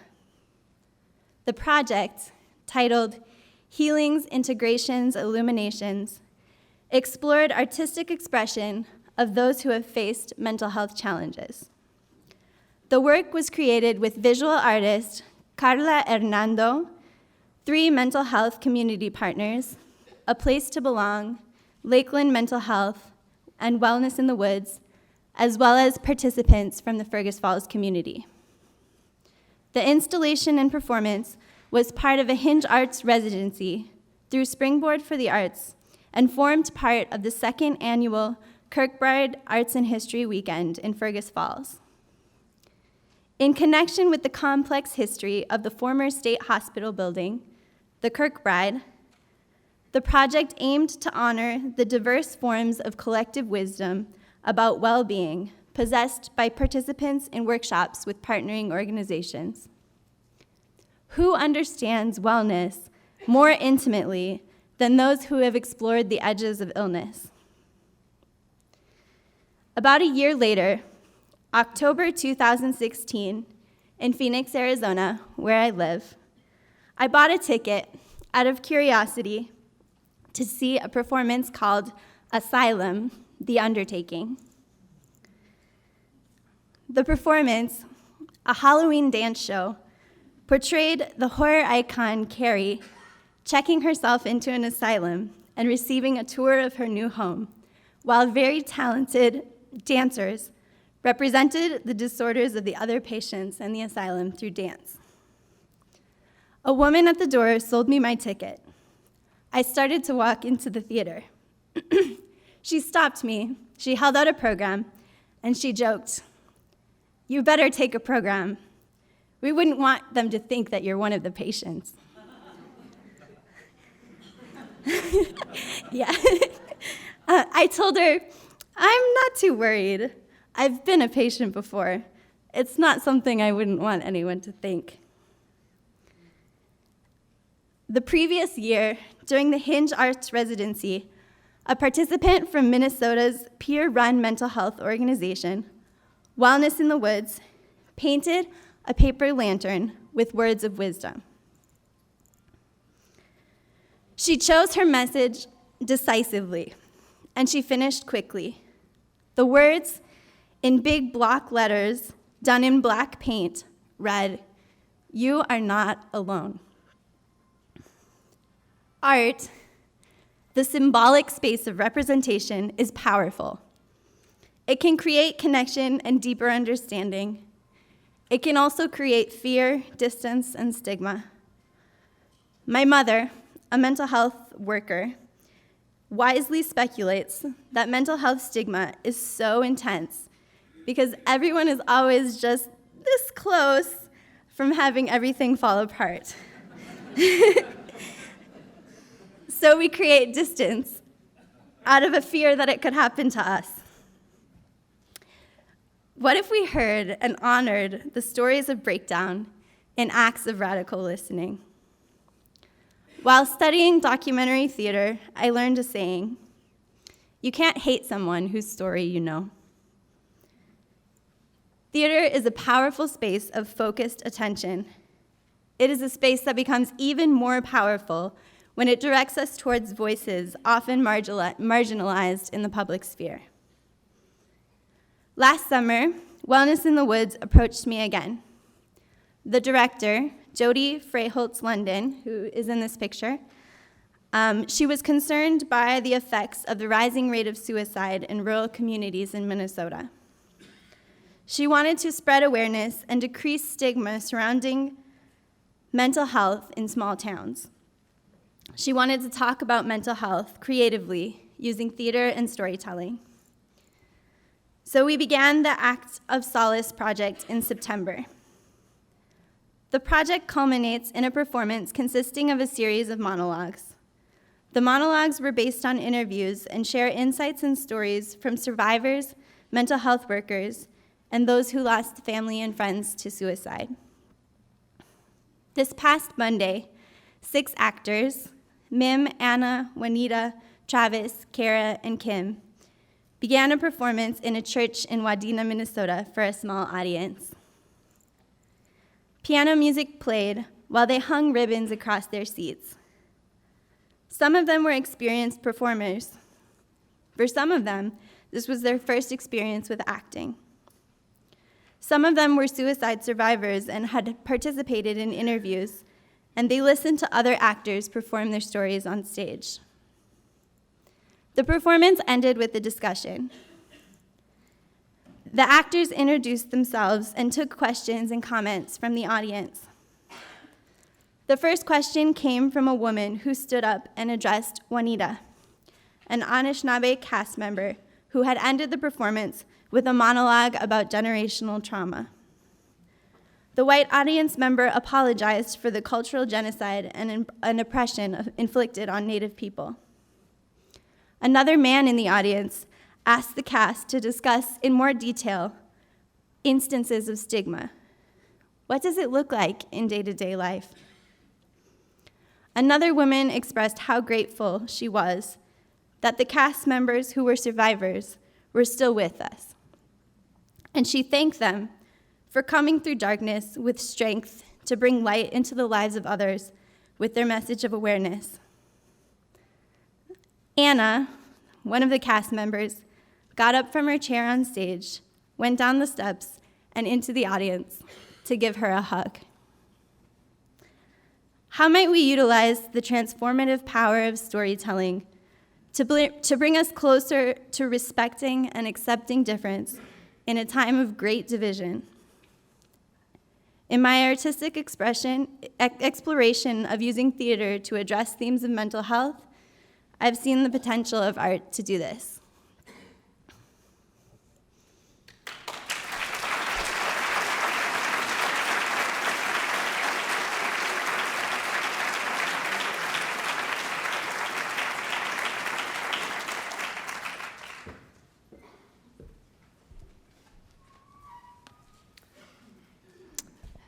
The project, titled Healings, Integrations, Illuminations, explored artistic expression of those who have faced mental health challenges. The work was created with visual artist Carla Hernando, 3 mental health community partners, A Place to Belong, Lakeland Mental Health, and Wellness in the Woods, as well as participants from the Fergus Falls community. The installation and performance was part of a Hinge Arts residency through Springboard for the Arts and formed part of the 2nd annual Kirkbride Arts and History Weekend in Fergus Falls. In connection with the complex history of the former state hospital building, the Kirkbride, the project aimed to honor the diverse forms of collective wisdom about well-being possessed by participants in workshops with partnering organizations. Who understands wellness more intimately than those who have explored the edges of illness? About a year later, October 2016, in Phoenix, Arizona, where I live, I bought a ticket out of curiosity to see a performance called Asylum, The Undertaking. The performance, a Halloween dance show, portrayed the horror icon Carrie checking herself into an asylum and receiving a tour of her new home, while very talented dancers represented the disorders of the other patients in the asylum through dance. A woman at the door sold me my ticket. I started to walk into the theater. She stopped me, she held out a program, and she joked, "You better take a program. We wouldn't want them to think that you're one of the patients." Yeah. I told her, "I'm not too worried. I've been a patient before. It's not something I wouldn't want anyone to think." The previous year, during the Hinge Arts residency, a participant from Minnesota's peer-run mental health organization, Wellness in the Woods, painted a paper lantern with words of wisdom. She chose her message decisively, and she finished quickly. The words, in big block letters done in black paint, read, "You are not alone." Art, the symbolic space of representation, is powerful. It can create connection and deeper understanding. It can also create fear, distance, and stigma. My mother, a mental health worker, wisely speculates that mental health stigma is so intense because everyone is always just this close from having everything fall apart. So we create distance out of a fear that it could happen to us. What if we heard and honored the stories of breakdown in acts of radical listening? While studying documentary theater, I learned a saying: you can't hate someone whose story you know. Theater is a powerful space of focused attention. It is a space that becomes even more powerful when it directs us towards voices often marginalized in the public sphere. Last summer, Wellness in the Woods approached me again. The director, Jody Freyholtz-London, who is in this picture, she was concerned by the effects of the rising rate of suicide in rural communities in Minnesota. She wanted to spread awareness and decrease stigma surrounding mental health in small towns. She wanted to talk about mental health creatively using theater and storytelling. So we began the Act of Solace project in September. The project culminates in a performance consisting of a series of monologues. The monologues were based on interviews and share insights and stories from survivors, mental health workers, and those who lost family and friends to suicide. This past Monday, 6 actors, Mim, Anna, Juanita, Travis, Kara, and Kim, began a performance in a church in Wadena, Minnesota for a small audience. Piano music played while they hung ribbons across their seats. Some of them were experienced performers. For some of them, this was their first experience with acting. Some of them were suicide survivors and had participated in interviews, and they listened to other actors perform their stories on stage. The performance ended with a discussion. The actors introduced themselves and took questions and comments from the audience. The first question came from a woman who stood up and addressed Juanita, an Anishinaabe cast member who had ended the performance with a monologue about generational trauma. The white audience member apologized for the cultural genocide and oppression inflicted on Native people. Another man in the audience asked the cast to discuss in more detail instances of stigma. What does it look like in day-to-day life? Another woman expressed how grateful she was that the cast members who were survivors were still with us. And she thanked them for coming through darkness with strength to bring light into the lives of others with their message of awareness. Anna, one of the cast members, got up from her chair on stage, went down the steps, and into the audience to give her a hug. How might we utilize the transformative power of storytelling to bring us closer to respecting and accepting difference in a time of great division? In my artistic exploration of using theater to address themes of mental health, I've seen the potential of art to do this.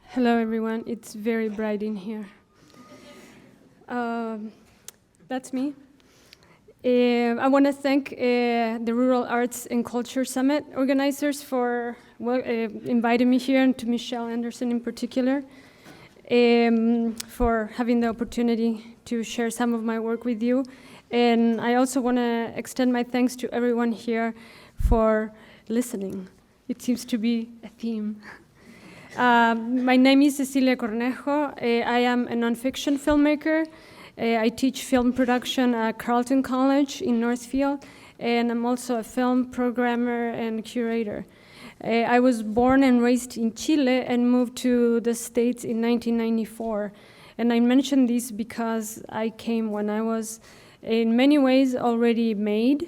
Hello, everyone. It's very bright in here. That's me. I want to thank the Rural Arts and Culture Summit organizers for inviting me here, and to Michelle Anderson in particular, for having the opportunity to share some of my work with you. And I also want to extend my thanks to everyone here for listening. It seems to be a theme. My name is Cecilia Cornejo. I am a nonfiction filmmaker. I teach film production at Carlson College in Northfield, and I'm also a film programmer and curator. I was born and raised in Chile and moved to the States in 1994. And I mention this because I came when I was in many ways already made.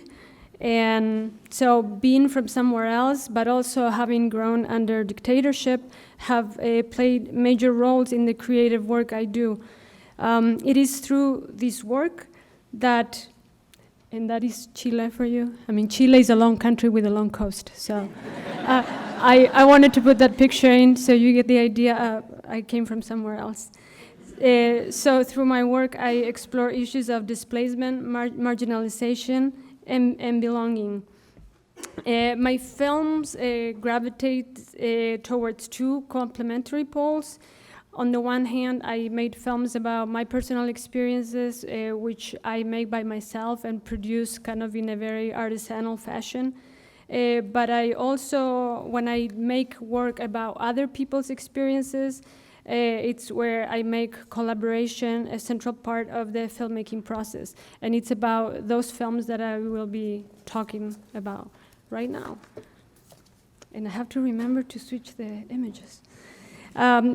And so being from somewhere else, but also having grown under dictatorship, have played major roles in the creative work I do. It is through this work that, and that is Chile for you. I mean, Chile is a long country with a long coast. So I wanted to put that picture in so you get the idea I came from somewhere else. So through my work, I explore issues of displacement, marginalization, and belonging. My films gravitate towards two complementary poles. On the one hand, I made films about my personal experiences, which I make by myself and produce kind of in a very artisanal fashion. But I also, when I make work about other people's experiences, it's where I make collaboration a central part of the filmmaking process. And it's about those films that I will be talking about right now. And I have to remember to switch the images.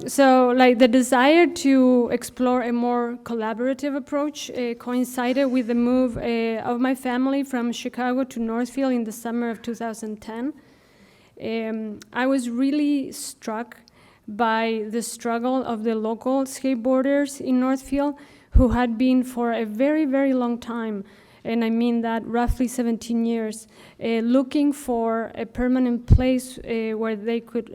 So like the desire to explore a more collaborative approach coincided with the move of my family from Chicago to Northfield in the summer of 2010. I was really struck by the struggle of the local skateboarders in Northfield who had been for a very, very long time, and I mean that roughly 17 years, looking for a permanent place where they could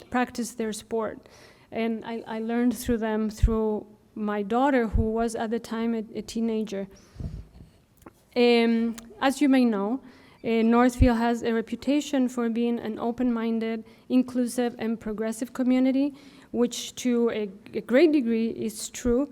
practice their sport. And I learned through them, through my daughter, who was at the time a teenager. As you may know, Northfield has a reputation for being an open-minded, inclusive, and progressive community, which to a great degree is true.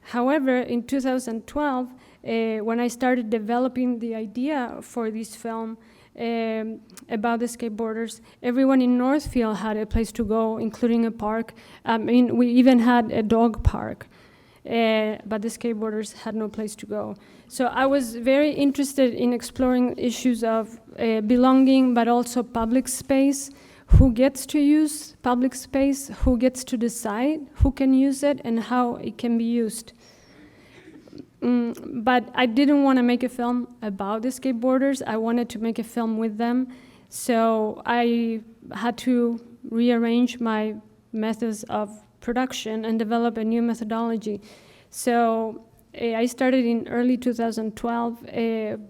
However, in 2012, when I started developing the idea for this film about the skateboarders, everyone in Northfield had a place to go, including a park. We even had a dog park, but the skateboarders had no place to go. So I was very interested in exploring issues of belonging, but also public space. Who gets to use public space? Who gets to decide who can use it and how it can be used? But I didn't want to make a film about the skateboarders. I wanted to make a film with them. So I had to rearrange my methods of production and develop a new methodology. So I started in early 2012,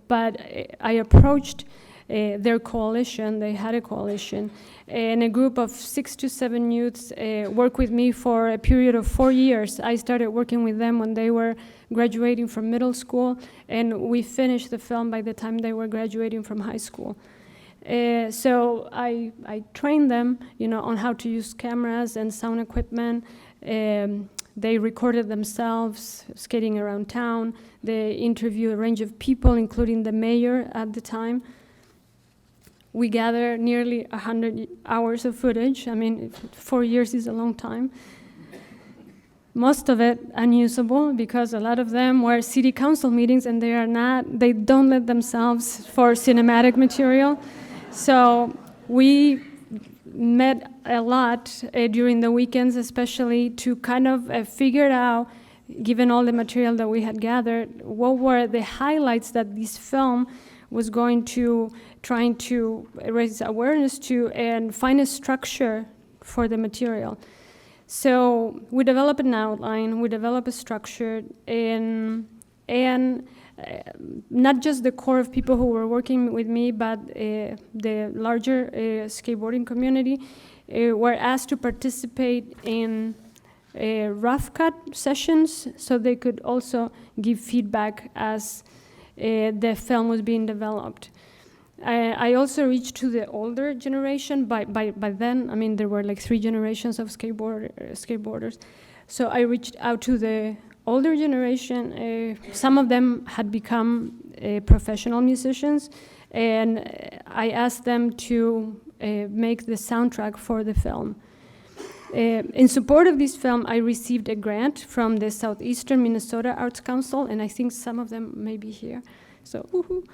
but I approached their coalition. They had a coalition, and a group of 6 to 7 youths worked with me for a period of 4 years. I started working with them when they were graduating from middle school, and we finished the film by the time they were graduating from high school. So I trained them, on how to use cameras and sound equipment. They recorded themselves skating around town. They interviewed a range of people, including the mayor at the time. We gathered nearly 100 hours of footage. 4 years is a long time. Most of it unusable because a lot of them were city council meetings and they don't let themselves for cinematic material. So we met a lot during the weekends, especially to kind of figure out, given all the material that we had gathered, what were the highlights that this film was going to trying to raise awareness to and find a structure for the material. So we developed an outline, we developed a structure, and not just the core of people who were working with me, but the larger skateboarding community were asked to participate in rough cut sessions so they could also give feedback as the film was being developed. I also reached to the older generation. By then, there were like 3 generations of skateboarders. So I reached out to the older generation. Some of them had become professional musicians, and I asked them to make the soundtrack for the film. In support of this film, I received a grant from the Southeastern Minnesota Arts Council, and I think some of them may be here. So, woohoo.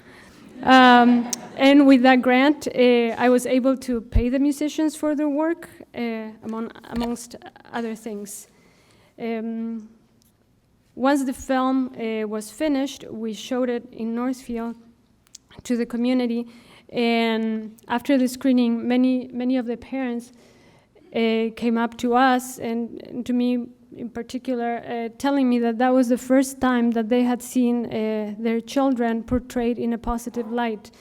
And with that grant, I was able to pay the musicians for their work, amongst other things. Once the film was finished, we showed it in Northfield to the community, and after the screening, many of the parents came up to us and to me in particular, telling me that was the first time that they had seen their children portrayed in a positive light,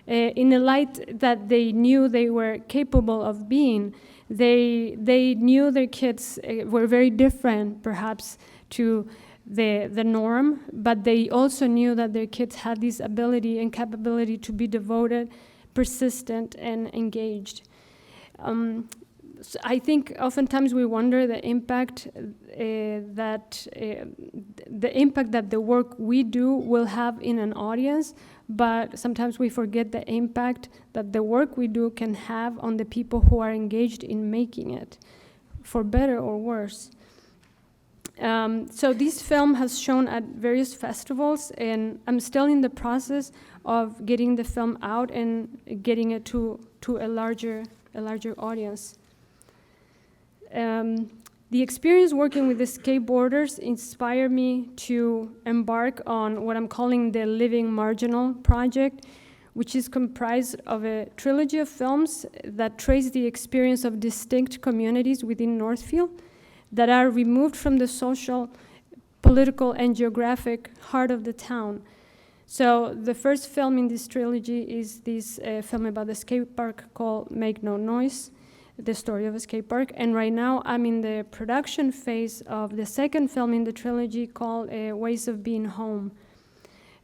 in a light that they knew they were capable of being. They knew their kids were very different, perhaps, to the norm, but they also knew that their kids had this ability and capability to be devoted, persistent, and engaged. So I think oftentimes we wonder the impact that the work we do will have in an audience, but sometimes we forget the impact that the work we do can have on the people who are engaged in making it, for better or worse. So this film has shown at various festivals, and I'm still in the process of getting the film out and getting it to a larger audience. The experience working with the skateboarders inspired me to embark on what I'm calling the Living Marginal project, which is comprised of a trilogy of films that trace the experience of distinct communities within Northfield that are removed from the social, political, and geographic heart of the town. So the first film in this trilogy is this film about the skate park called Make No Noise, the story of a skate park. And right now I'm in the production phase of the second film in the trilogy called Ways of Being Home.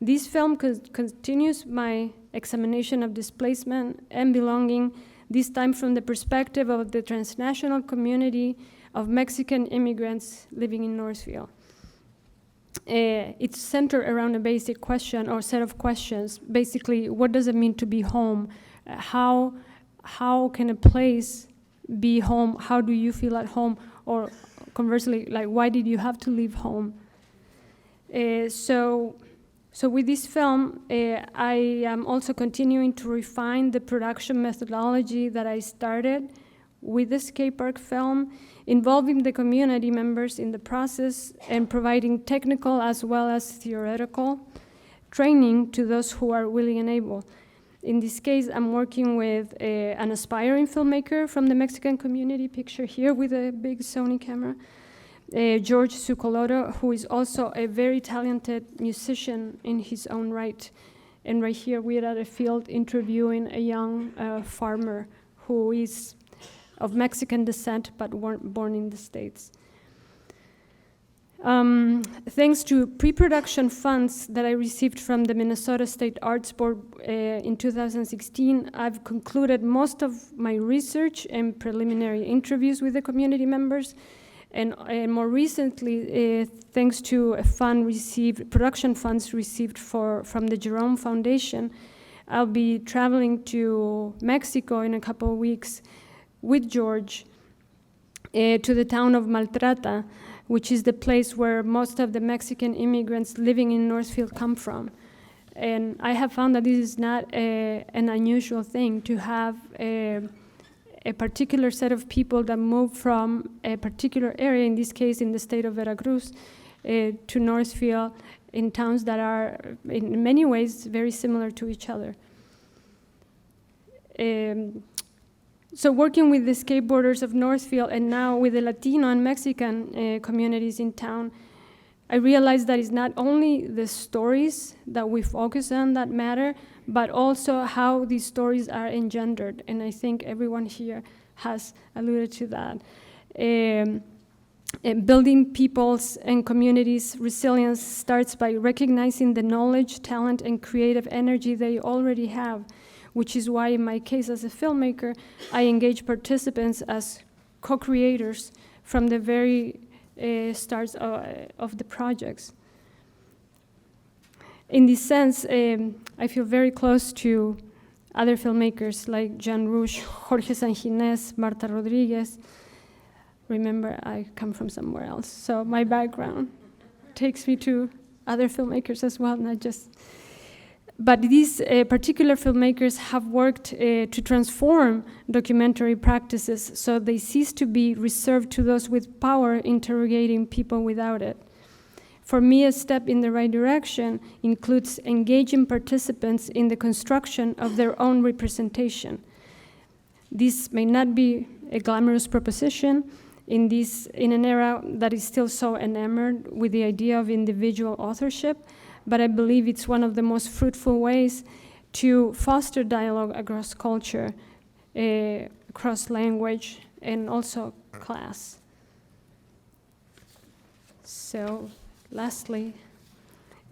This film continues my examination of displacement and belonging, this time from the perspective of the transnational community of Mexican immigrants living in Northfield. It's centered around a basic question or set of questions. Basically, what does it mean to be home? How can a place be home? How do you feel at home? Or conversely, like, why did you have to leave home? So with this film, I am also continuing to refine the production methodology that I started with the skate park film, involving the community members in the process and providing technical as well as theoretical training to those who are willing and able. In this case, I'm working with an aspiring filmmaker from the Mexican community, picture here with a big Sony camera, George Zucolotto, who is also a very talented musician in his own right. And right here, we're at a field interviewing a young farmer who is of Mexican descent, but born in the States. Thanks to pre-production funds that I received from the Minnesota State Arts Board in 2016, I've concluded most of my research and preliminary interviews with the community members. And more recently, thanks to a fund received, production funds received from the Jerome Foundation, I'll be traveling to Mexico in a couple of weeks with George to the town of Maltrata, which is the place where most of the Mexican immigrants living in Northfield come from. And I have found that this is not an unusual thing to have a particular set of people that move from a particular area, in this case in the state of Veracruz, to Northfield in towns that are in many ways very similar to each other. So working with the skateboarders of Northfield and now with the Latino and Mexican communities in town, I realized that it's not only the stories that we focus on that matter, but also how these stories are engendered. And I think everyone here has alluded to that. Building people's and communities' resilience starts by recognizing the knowledge, talent, and creative energy they already have, which is why in my case as a filmmaker, I engage participants as co-creators from the very starts of the projects. In this sense, I feel very close to other filmmakers like Jean Rouge, Jorge Sanginés, Marta Rodriguez. Remember, I come from somewhere else, so my background takes me to other filmmakers as well, not just. But these particular filmmakers have worked to transform documentary practices so they cease to be reserved to those with power interrogating people without it. For me, a step in the right direction includes engaging participants in the construction of their own representation. This may not be a glamorous proposition in an era that is still so enamored with the idea of individual authorship, but I believe it's one of the most fruitful ways to foster dialogue across culture, across language, and also class. So, lastly,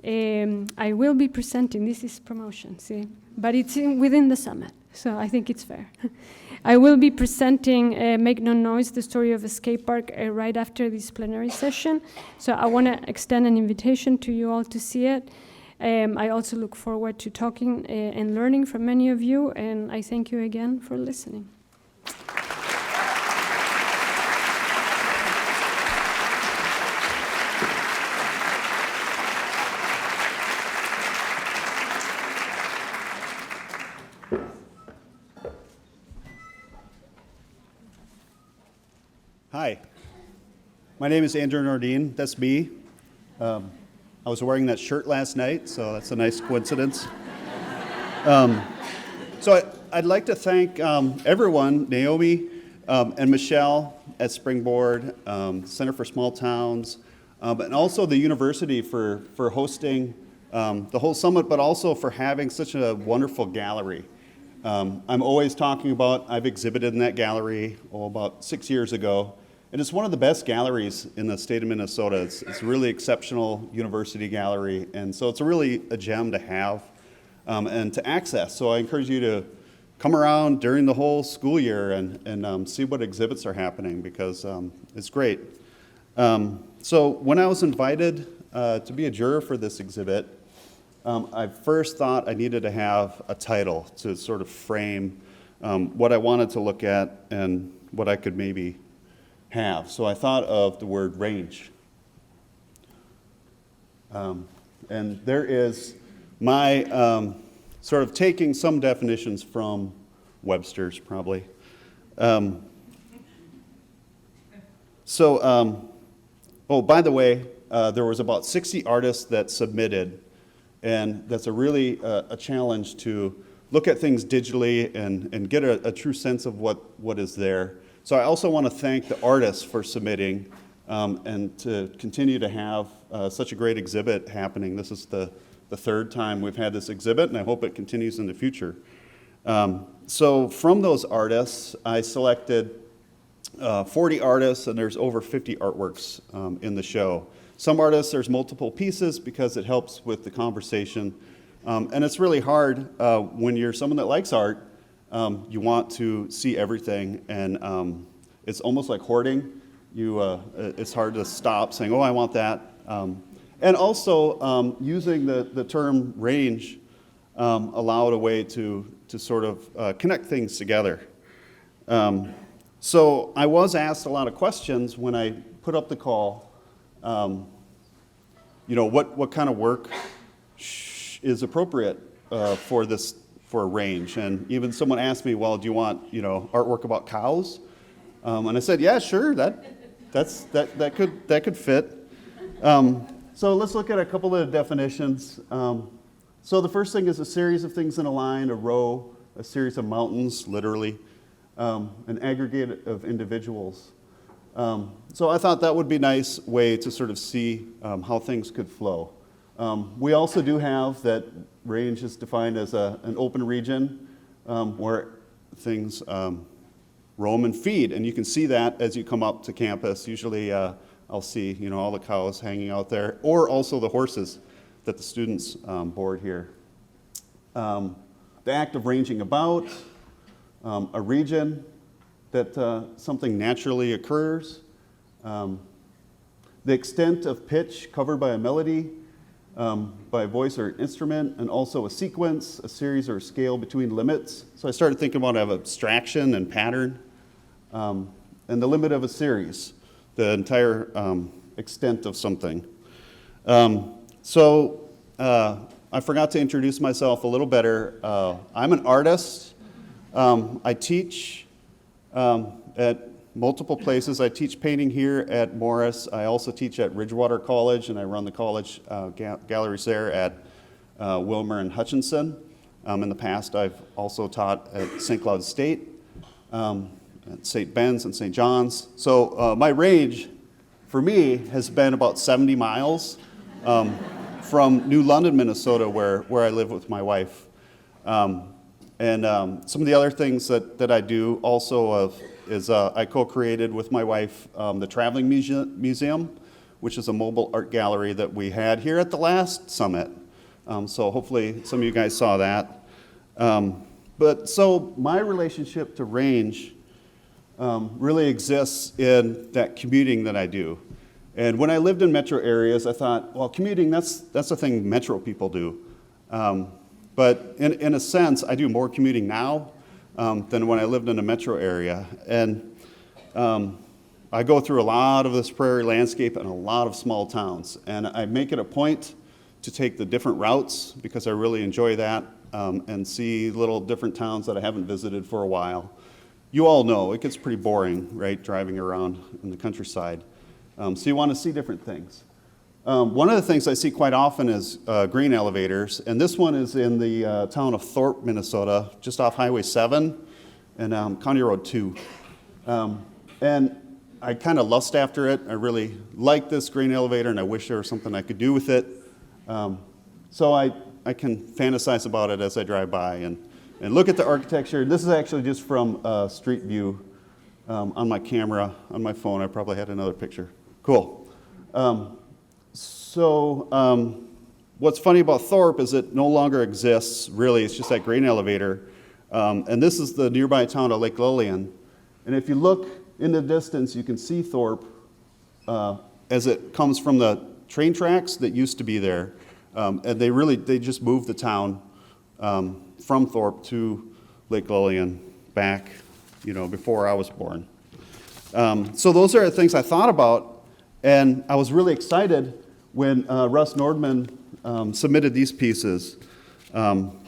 I will be presenting, this is promotion, see, but it's within the summit, so I think it's fair. I will be presenting Make No Noise, the story of a skate park, right after this plenary session. So I want to extend an invitation to you all to see it. I also look forward to talking and learning from many of you, and I thank you again for listening. Hi, my name is Andrew Nordin. That's me. I was wearing that shirt last night, so that's a nice coincidence. So I'd like to thank everyone, Naomi and Michelle at Springboard, Center for Small Towns, and also the university for hosting the whole summit, but also for having such a wonderful gallery. I'm always talking about, I've exhibited in that gallery about 6 years ago. And it's one of the best galleries in the state of Minnesota. It's a really exceptional university gallery, and so it's really a gem to have and to access. So I encourage you to come around during the whole school year and see what exhibits are happening, because it's great. So when I was invited to be a juror for this exhibit, I first thought I needed to have a title to sort of frame what I wanted to look at and what I could maybe have. So I thought of the word range. And there is my sort of taking some definitions from Webster's, probably. Oh, by the way, there was about 60 artists that submitted, and that's a really a challenge to look at things digitally and get a true sense of what is there. So I also want to thank the artists for submitting and to continue to have such a great exhibit happening. This is the third time we've had this exhibit, and I hope it continues in the future. So from those artists, I selected 40 artists, and there's over 50 artworks in the show. Some artists, there's multiple pieces because it helps with the conversation. And it's really hard when you're someone that likes art. You want to see everything, and it's almost like hoarding. It's hard to stop saying, oh, I want that. And also, using the term range allowed a way to sort of connect things together. So I was asked a lot of questions when I put up the call. What kind of work is appropriate for a range? And even someone asked me, well, do you want artwork about cows? And I said, yeah, sure, that could fit. So let's look at a couple of definitions. So the first thing is a series of things in a line, a row, a series of mountains, literally, an aggregate of individuals. So I thought that would be a nice way to sort of see how things could flow. We also do have that range is defined as an open region where things roam and feed, and you can see that as you come up to campus. Usually I'll see all the cows hanging out there, or also the horses that the students board here. The act of ranging about, a region that something naturally occurs, the extent of pitch covered by a melody, by a voice or instrument, and also a sequence, a series or a scale between limits. So I started thinking about abstraction and pattern, and the limit of a series, the entire extent of something. I forgot to introduce myself a little better. I'm an artist. I teach at multiple places. I teach painting here at Morris. I also teach at Ridgewater College, and I run the college galleries there at Wilmer and Hutchinson. In the past, I've also taught at St. Cloud State, at St. Ben's and St. John's. So my range, for me, has been about 70 miles from New London, Minnesota, where I live with my wife. Some of the other things that I do also is I co-created with my wife the Traveling Museum, which is a mobile art gallery that we had here at the last summit. So hopefully some of you guys saw that. So my relationship to range really exists in that commuting that I do. And when I lived in metro areas, I thought, well, commuting, that's a thing metro people do. But in a sense, I do more commuting now than when I lived in a metro area. And I go through a lot of this prairie landscape and a lot of small towns. And I make it a point to take the different routes because I really enjoy that and see little different towns that I haven't visited for a while. You all know it gets pretty boring, right, driving around in the countryside. So you want to see different things. One of the things I see quite often is grain elevators, and this one is in the town of Thorpe, Minnesota, just off Highway 7 and County Road 2. And I kind of lust after it. I really like this grain elevator, and I wish there was something I could do with it. So I can fantasize about it as I drive by and look at the architecture. This is actually just from Street View on my camera, on my phone. I probably had another picture. Cool. What's funny about Thorpe is it no longer exists, really. It's just that grain elevator. And this is the nearby town of Lake Lillian. And if you look in the distance, you can see Thorpe as it comes from the train tracks that used to be there. And they just moved the town from Thorpe to Lake Lillian back, before I was born. So those are the things I thought about, and I was really excited when Russ Nordman submitted these pieces. And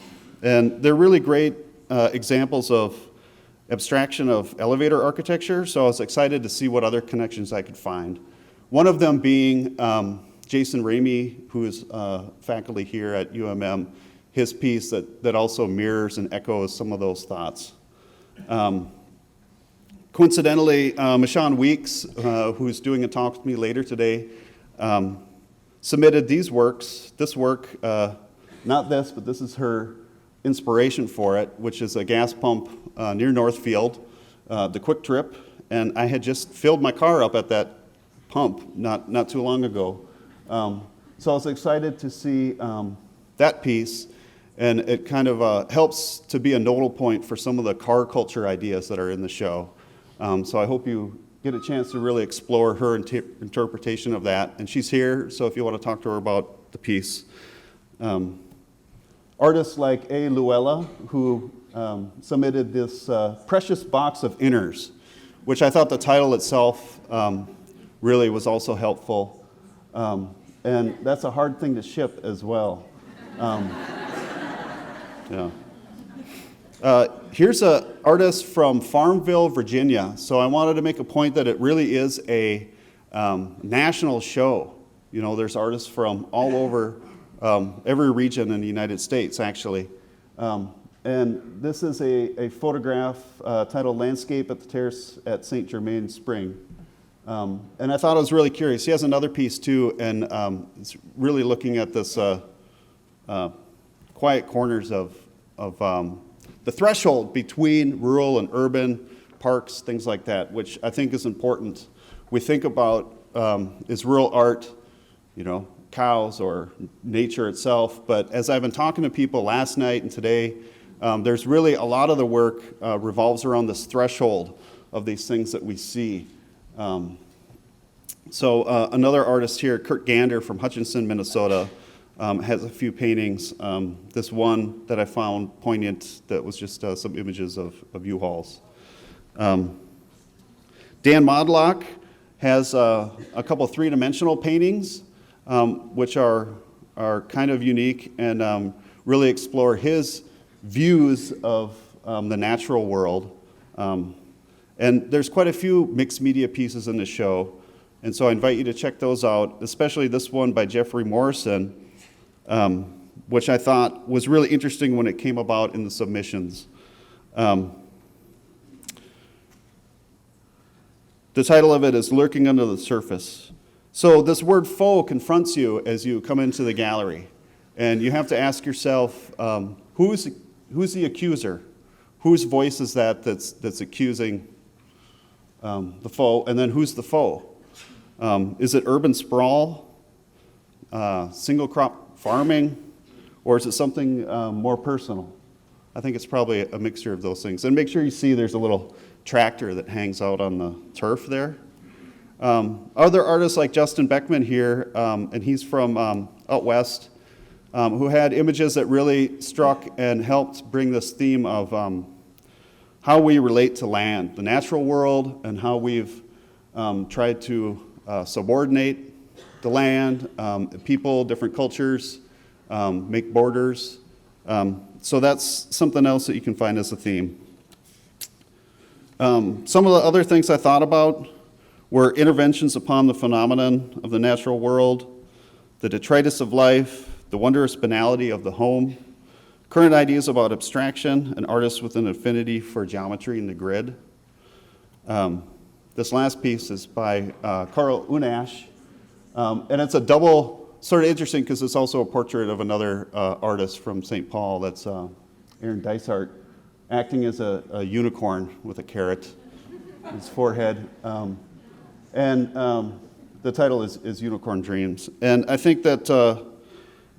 they're really great examples of abstraction of elevator architecture, so I was excited to see what other connections I could find. One of them being Jason Ramey, who is faculty here at UMM, his piece that also mirrors and echoes some of those thoughts. Coincidentally, Michonne Weeks, who's doing a talk with me later today, submitted this work, not this, but this is her inspiration for it, which is a gas pump near Northfield, the Quick Trip, and I had just filled my car up at that pump not too long ago. So I was excited to see that piece, and it kind of helps to be a nodal point for some of the car culture ideas that are in the show. So I hope you get a chance to really explore her interpretation of that. And she's here, so if you want to talk to her about the piece. Artists like A. Luella, who submitted this Precious Box of Inners, which I thought the title itself really was also helpful. And that's a hard thing to ship as well. Yeah. Here's an artist from Farmville, Virginia. So I wanted to make a point that it really is a national show. There's artists from all over every region in the United States, actually. And this is a photograph titled Landscape at the Terrace at Saint-Germain Spring. And I thought it was really curious. He has another piece too, and it's really looking at this quiet corners of the threshold between rural and urban parks, things like that, which I think is important. We think about is rural art, cows or nature itself, but as I've been talking to people last night and today, there's really a lot of the work revolves around this threshold of these things that we see. Another artist here, Kurt Gander from Hutchinson, Minnesota, has a few paintings. This one that I found poignant that was just some images of U-Hauls. Dan Modlock has a couple three-dimensional paintings, which are kind of unique and really explore his views of the natural world. And there's quite a few mixed media pieces in the show, and so I invite you to check those out, especially this one by Jeffrey Morrison, which I thought was really interesting when it came about in the submissions. The title of it is Lurking Under the Surface. So this word faux confronts you as you come into the gallery, and you have to ask yourself, who's the accuser? Whose voice is that's accusing the foe, and then who's the foe? Is it urban sprawl, single crop farming, or is it something more personal? I think it's probably a mixture of those things. And make sure you see there's a little tractor that hangs out on the turf there. Other artists like Justin Beckman here, and he's from out west, who had images that really struck and helped bring this theme of how we relate to land, the natural world, and how we've tried to subordinate the land, people, different cultures, make borders. So that's something else that you can find as a theme. Some of the other things I thought about were interventions upon the phenomenon of the natural world, the detritus of life, the wondrous banality of the home, current ideas about abstraction, and artists with an affinity for geometry and the grid. This last piece is by Carl Unash, and it's a double, sort of interesting because it's also a portrait of another artist from St. Paul, that's Aaron Dysart, acting as a unicorn with a carrot. his forehead. The title is Unicorn Dreams. And I think that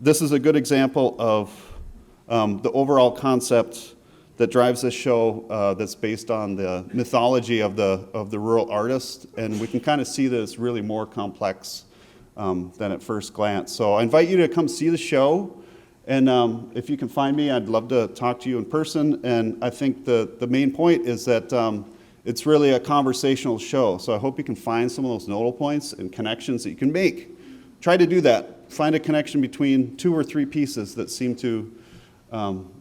this is a good example of the overall concept that drives this show that's based on the mythology of the rural artist. And we can kind of see that it's really more complex than at first glance. So I invite you to come see the show. And if you can find me, I'd love to talk to you in person. And I think the main point is that it's really a conversational show. So I hope you can find some of those nodal points and connections that you can make. Try to do that. Find a connection between 2 or 3 pieces that seem to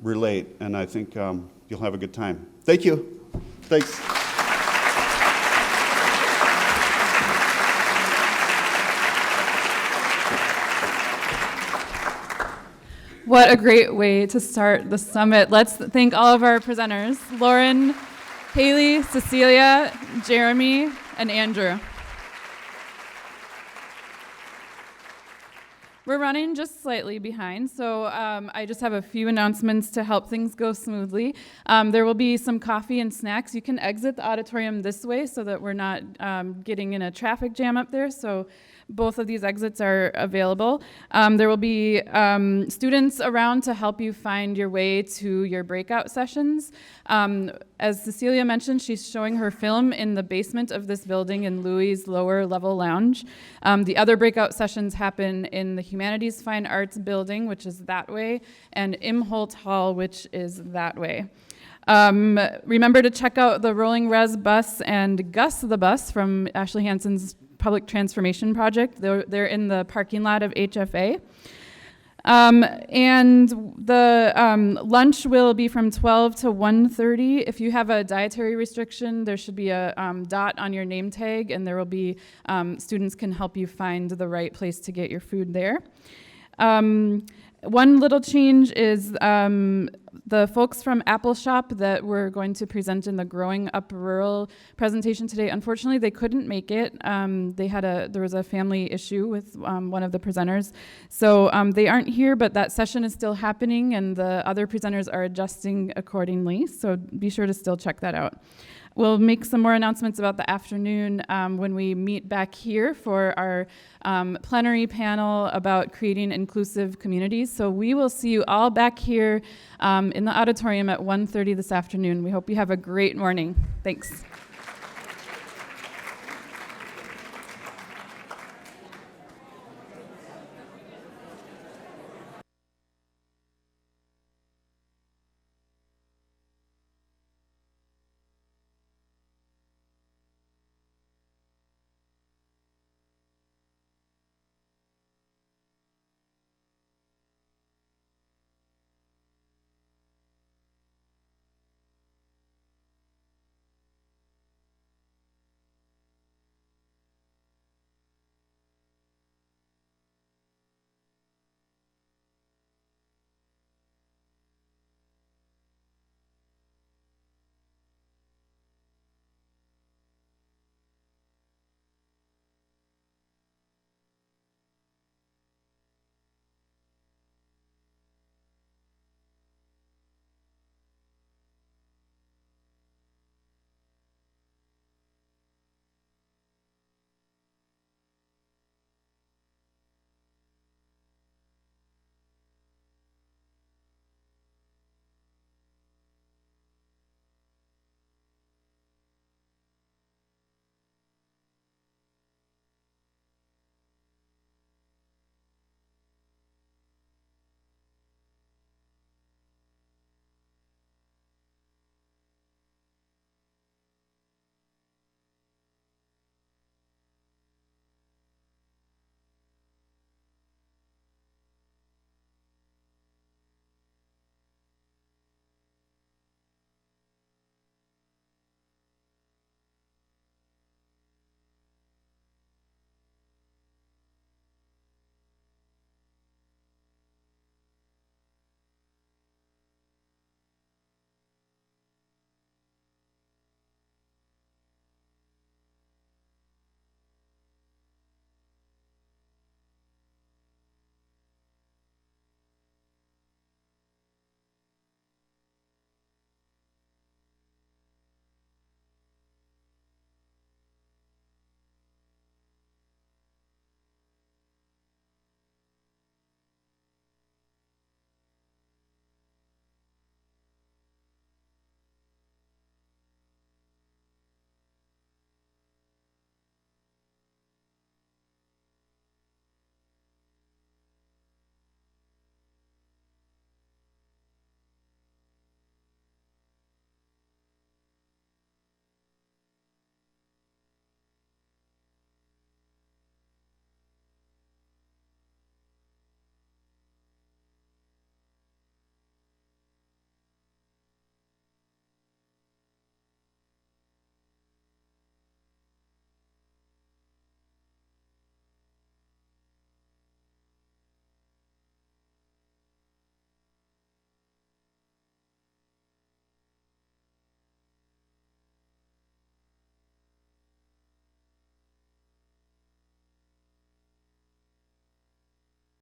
relate. And I think you'll have a good time. Thank you. Thanks. What a great way to start the summit. Let's thank all of our presenters, Lauren, Hailey, Cecilia, Jeremy, and Andrew. We're running just slightly behind, so I just have a few announcements to help things go smoothly. There will be some coffee and snacks. You can exit the auditorium this way so that we're not getting in a traffic jam up there. So both of these exits are available. There will be students around to help you find your way to your breakout sessions. As Cecilia mentioned, she's showing her film in the basement of this building in Louie's lower level lounge. The other breakout sessions happen in the Humanities Fine Arts building, which is that way, and Imholt Hall, which is that way. Remember to check out the Rolling Res bus and Gus the bus from Ashley Hansen's Public Transformation Project. They're in the parking lot of HFA. And the lunch will be from 12 to 1:30. If you have a dietary restriction, there should be a dot on your name tag, and there will be, students can help you find the right place to get your food there. One little change is the folks from Apple Shop that were going to present in the Growing Up Rural presentation today, unfortunately they couldn't make it. There was a family issue with one of the presenters. So they aren't here, but that session is still happening and the other presenters are adjusting accordingly. So be sure to still check that out. We'll make some more announcements about the afternoon when we meet back here for our plenary panel about creating inclusive communities. So we will see you all back here in the auditorium at 1:30 this afternoon. We hope you have a great morning. Thanks.